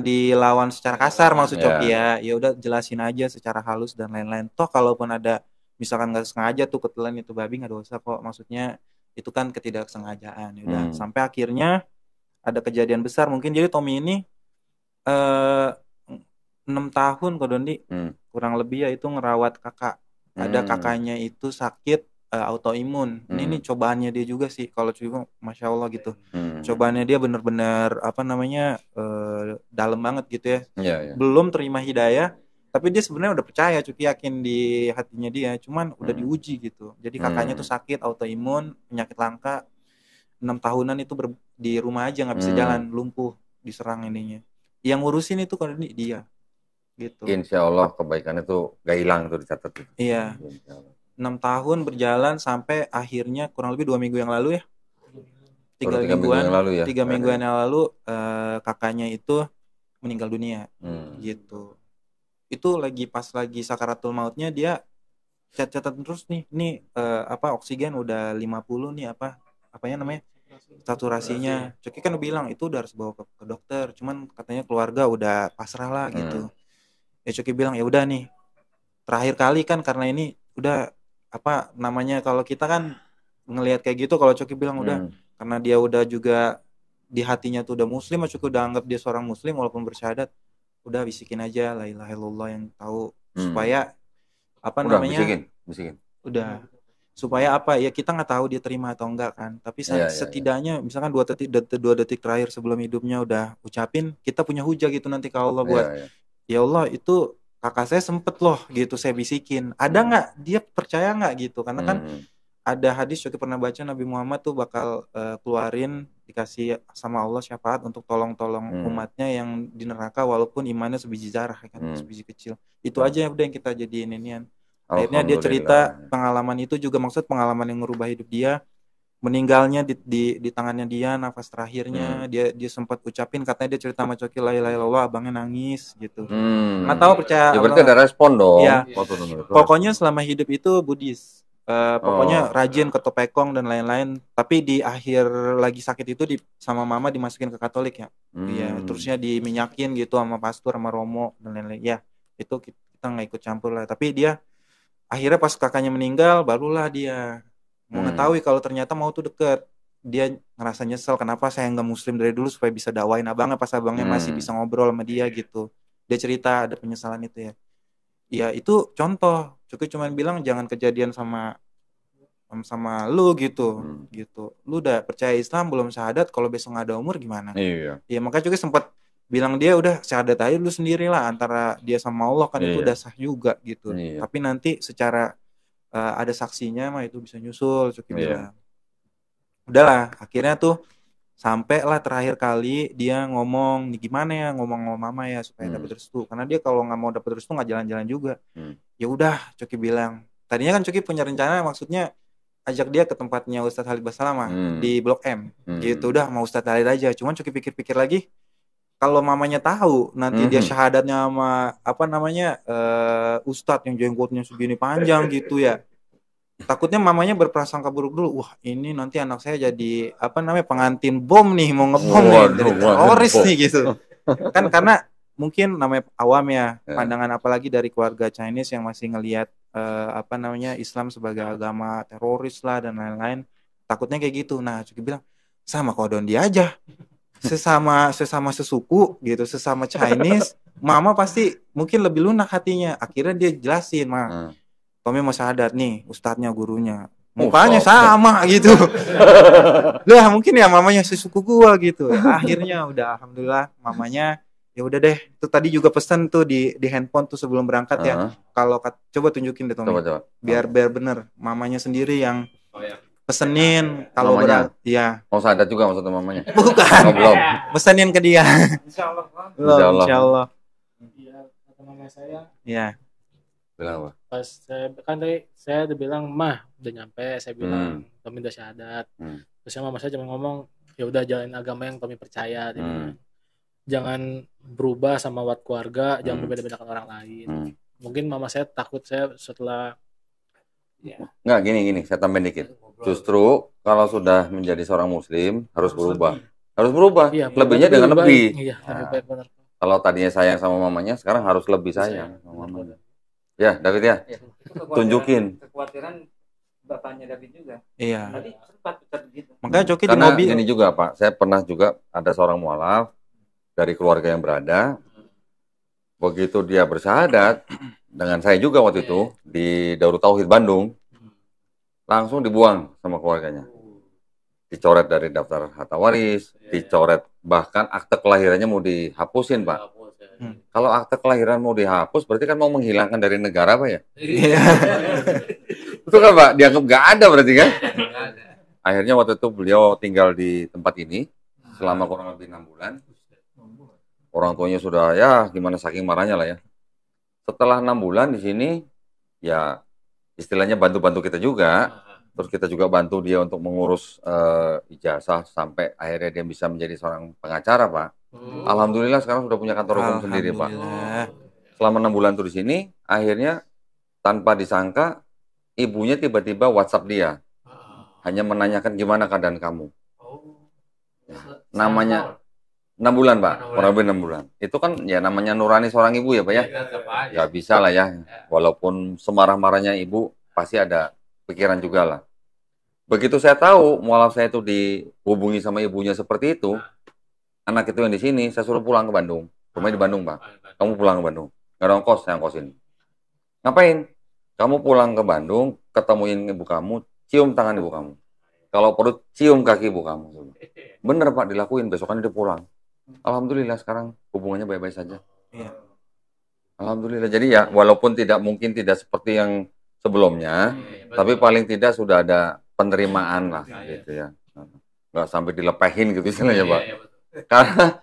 dilawan secara kasar maksud Coki ya. Ya udah jelasin aja secara halus dan lain-lain. Toh kalaupun ada misalkan nggak sengaja tuh ketelan itu babi nggak dosa kok. Maksudnya itu kan ketidaksengajaan. Ya udah sampai akhirnya ada kejadian besar mungkin. Jadi Tommy ini 6 tahun kok Dondi kurang lebih ya itu ngerawat kakak. Ada kakaknya itu sakit autoimun. Ini cobaannya dia juga sih kalau Cuy, masya Allah gitu. Cobaannya dia bener-bener dalam banget gitu ya. Belum terima hidayah, tapi dia sebenarnya udah percaya, Cuy yakin di hatinya dia. Cuman udah diuji gitu. Jadi kakaknya tuh sakit autoimun, penyakit langka. 6 tahunan itu di rumah aja nggak bisa jalan, lumpuh, diserang ininya. Yang ngurusin itu kalau dia. Gitu. Insya Allah kebaikan itu gak hilang tuh dicatat itu. Iya. 6 tahun berjalan sampai akhirnya kurang lebih 2 minggu yang lalu ya. 3 mingguan yang lalu kakaknya itu meninggal dunia. Gitu. Itu pas lagi sakaratul mautnya dia catat terus nih oksigen udah 50 nih saturasinya. Coki kan bilang itu udah harus bawa ke dokter, cuman katanya keluarga udah pasrah lah gitu. Ya Coki bilang ya udah nih terakhir kali kan karena ini udah kalau kita kan ngelihat kayak gitu, kalau Coki bilang udah karena dia udah juga di hatinya tuh udah muslim, Coki udah anggap dia seorang muslim walaupun bersyahadat, udah bisikin aja la ilaha illallah yang tahu supaya bisikin. Udah supaya ya kita nggak tahu dia terima atau enggak kan, tapi setidaknya misalkan 2 detik terakhir sebelum hidupnya udah ucapin, kita punya hujah gitu nanti kalau Allah buat ya Allah itu kakak saya sempet loh gitu saya bisikin, ada nggak dia percaya nggak gitu, karena kan ada hadis Coki pernah baca Nabi Muhammad tuh bakal keluarin dikasih sama Allah syafaat untuk tolong umatnya yang di neraka walaupun imannya sebiji zarah kan, sebiji kecil. Itu aja udah yang kita jadiin inian. Akhirnya dia cerita pengalaman itu juga, maksud pengalaman yang merubah hidup dia. Meninggalnya di tangannya dia, nafas terakhirnya dia sempat ucapin, katanya dia cerita sama Coki la ilaha illallah, abangnya nangis gitu. Nggak tahu percaya. Ya berarti ada respon dong. Ya. Pokoknya selama hidup itu Buddhis. Pokoknya rajin ke Topekong dan lain-lain. Tapi di akhir lagi sakit itu sama mama dimasukin ke Katolik ya. Iya, terusnya diminyakin gitu sama pastor sama Romo dan lain-lain. Ya, itu kita nggak ikut campur lah. Tapi dia akhirnya pas kakaknya meninggal barulah dia mengetahui kalau ternyata mau tuh deket. Dia ngerasa nyesel kenapa saya nggak muslim dari dulu supaya bisa dakwain abangnya pas abangnya masih bisa ngobrol sama dia gitu. Dia cerita ada penyesalan itu ya. Ya itu contoh. Cukup cuman bilang jangan kejadian sama lu gitu. Gitu. Lu udah percaya Islam belum syahadat, kalau besok nggak ada umur gimana? Iya. Ya makanya juga sempat bilang dia udah syahadat aja lu sendirilah, antara dia sama Allah kan itu udah sah juga gitu. Tapi nanti secara ada saksinya mah itu bisa nyusul, Cuki bilang. Udahlah, akhirnya tuh sampai lah terakhir kali dia ngomong, nih gimana ya ngomong sama mama ya supaya dapat restu. Karena dia kalau nggak mau dapat restu nggak jalan-jalan juga. Ya udah, Cuki bilang. Tadinya kan Cuki punya rencana, maksudnya ajak dia ke tempatnya Ustadz Halid Basalamah di Blok M. Gitu udah mau Ustadz Halid aja. Cuman Cuki pikir-pikir lagi, kalau mamanya tahu nanti dia syahadatnya sama ustadz yang jenggotnya segini panjang gitu ya, takutnya mamanya berprasangka buruk dulu. Wah ini nanti anak saya jadi pengantin bom nih, mau ngebom nih, jadi teroris nih gitu kan. Karena mungkin namanya awam ya pandangan, apalagi dari keluarga Chinese yang masih ngelihat Islam sebagai agama teroris lah dan lain-lain, takutnya kayak gitu. Nah Cuki bilang sama kodon dia aja, sesama sesuku gitu, sesama Chinese, mama pasti mungkin lebih lunak hatinya. Akhirnya dia jelasin, Tommy mau syahadat nih, ustadznya, gurunya. Mukanya sama gitu. Lah mungkin ya mamanya sesuku gua gitu. Akhirnya udah alhamdulillah mamanya ya udah deh. Itu tadi juga pesan tuh di handphone tuh sebelum berangkat ya. Kalau coba tunjukin deh Tommy. Coba. Biar bener mamanya sendiri yang pesenin kalau iya. Mau syahadat juga maksudnya mamanya? Bukan. Belum. Pesenin ke dia. Insyaallah. Insyaallah. Iya, kata mama saya. Iya. Bilang apa? Pas saya udah bilang, "Mah, udah nyampe." Saya bilang, "Tommy udah syahadat." Terus mama saya cuma ngomong, "Ya udah jalanin agama yang Tommy percaya." Jangan berubah sama buat keluarga, jangan berbeda-bedakan orang lain. Mungkin mama saya takut saya setelah Enggak, gini, saya tambahin dikit. Justru kalau sudah menjadi seorang muslim harus berubah. Harus berubah. Iya, lebihnya dengan lebih. Iya, lebih baik, benar. Kalau tadinya sayang sama mamanya, sekarang harus lebih sayang sama mamanya. Ya, David ya. Tunjukin. Kekhawatiran bapaknya David juga. Iya. Tadi sempat gitu. Makanya Coki di Karena mobil. ini juga Pak, saya pernah juga ada seorang mualaf dari keluarga yang berada. Begitu dia bersyahadat dengan saya juga waktu itu di Darut Tauhid Bandung, langsung dibuang sama keluarganya. Dicoret dari daftar harta waris, dicoret bahkan akte kelahirannya mau dihapusin Pak. Kalau akte kelahiran mau dihapus, berarti kan mau menghilangkan dari negara Pak ya? Iya. Itu kan Pak, dianggap nggak ada berarti kan? Akhirnya waktu itu beliau tinggal di tempat ini selama kurang lebih 6 bulan. Orang tuanya sudah ya gimana saking marahnya lah ya. Setelah 6 bulan di sini, ya istilahnya bantu-bantu kita juga. Terus kita juga bantu dia untuk mengurus ijazah sampai akhirnya dia bisa menjadi seorang pengacara Pak. Alhamdulillah sekarang sudah punya kantor hukum sendiri Pak. Selama 6 bulan tuh di sini, akhirnya tanpa disangka ibunya tiba-tiba WhatsApp dia, hanya menanyakan gimana keadaan kamu. Namanya 6 bulan Pak, kurang lebih 6 bulan. Itu kan ya namanya nurani seorang ibu ya Pak ya. Ya bisa lah ya, walaupun semarah-marahnya ibu pasti ada pikiran juga lah. Begitu saya tahu mualaf saya itu dihubungi sama ibunya seperti itu, anak itu yang di sini, saya suruh pulang ke Bandung. Rumahnya di Bandung, Pak. Kamu pulang ke Bandung. Nggak ada ongkos, saya ongkosin. Ngapain? Kamu pulang ke Bandung, ketemuin ibu kamu, cium tangan ibu kamu. Kalau perlu, cium kaki ibu kamu. Bener, Pak, dilakuin. Besokannya dia pulang. Alhamdulillah sekarang hubungannya baik-baik saja. Iya. Alhamdulillah. Jadi ya, walaupun mungkin tidak seperti yang sebelumnya, tapi paling tidak sudah ada penerimaan lah, gitu ya. Nggak sampai dilepehin gitu istilahnya, Pak. Karena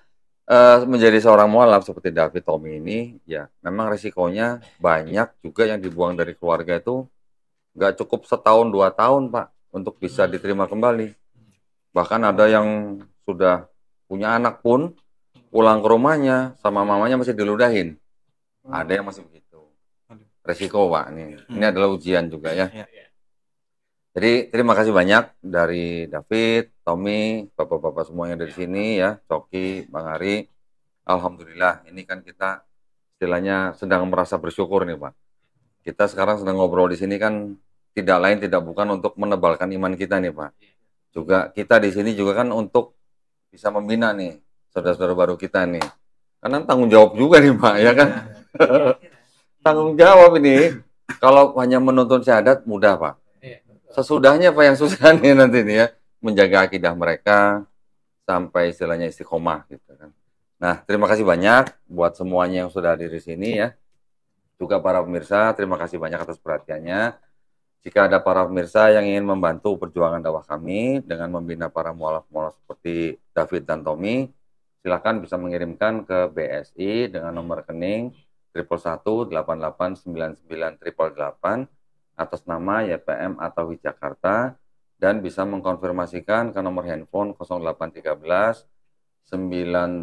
menjadi seorang mualaf seperti David Tommy ini, ya memang resikonya banyak juga yang dibuang dari keluarga itu nggak cukup 1-2 tahun, Pak, untuk bisa diterima kembali. Bahkan ada yang sudah punya anak pun pulang ke rumahnya sama mamanya masih diludahin. Ada yang masih begitu. Resiko, Pak. Ini adalah ujian juga ya. Jadi terima kasih banyak dari David, Tommy, bapak-bapak semua yang dari sini ya, Coki, Bang Ari. Alhamdulillah, ini kan kita istilahnya sedang merasa bersyukur nih Pak. Kita sekarang sedang ngobrol di sini kan tidak lain tidak bukan untuk menebalkan iman kita nih Pak. Juga kita di sini juga kan untuk bisa membina nih saudara-saudara baru kita nih. Karena tanggung jawab juga nih Pak, ya kan? Tanggung jawab ini. Kalau hanya menuntun syahadat mudah Pak. Sesudahnya Pak yang susah nih nanti nih ya, menjaga akidah mereka sampai istilahnya istiqomah gitu kan. Nah, terima kasih banyak buat semuanya yang sudah hadir di sini ya. Juga para pemirsa, terima kasih banyak atas perhatiannya. Jika ada para pemirsa yang ingin membantu perjuangan dakwah kami dengan membina para mualaf-mualaf seperti David dan Tommy, silakan bisa mengirimkan ke BSI dengan nomor rekening 111889988 atas nama YPM atau Jakarta dan bisa mengkonfirmasikan ke nomor handphone 0813 98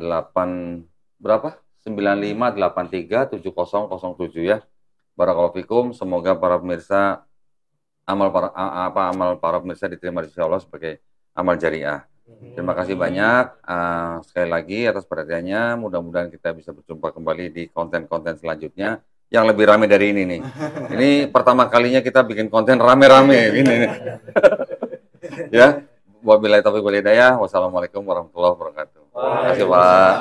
berapa? 9583 7007 ya. Barakallahu fikum, semoga para pemirsa amal para pemirsa diterima di sisi Allah sebagai amal jariah. Terima kasih banyak sekali lagi atas perhatiannya. Mudah-mudahan kita bisa berjumpa kembali di konten-konten selanjutnya yang lebih ramai dari ini nih. Ini pertama kalinya kita bikin konten rame-rame ini. Ya, wabillahi taufiq wal hidayah. Wassalamualaikum warahmatullahi wabarakatuh. Terima kasih Pak.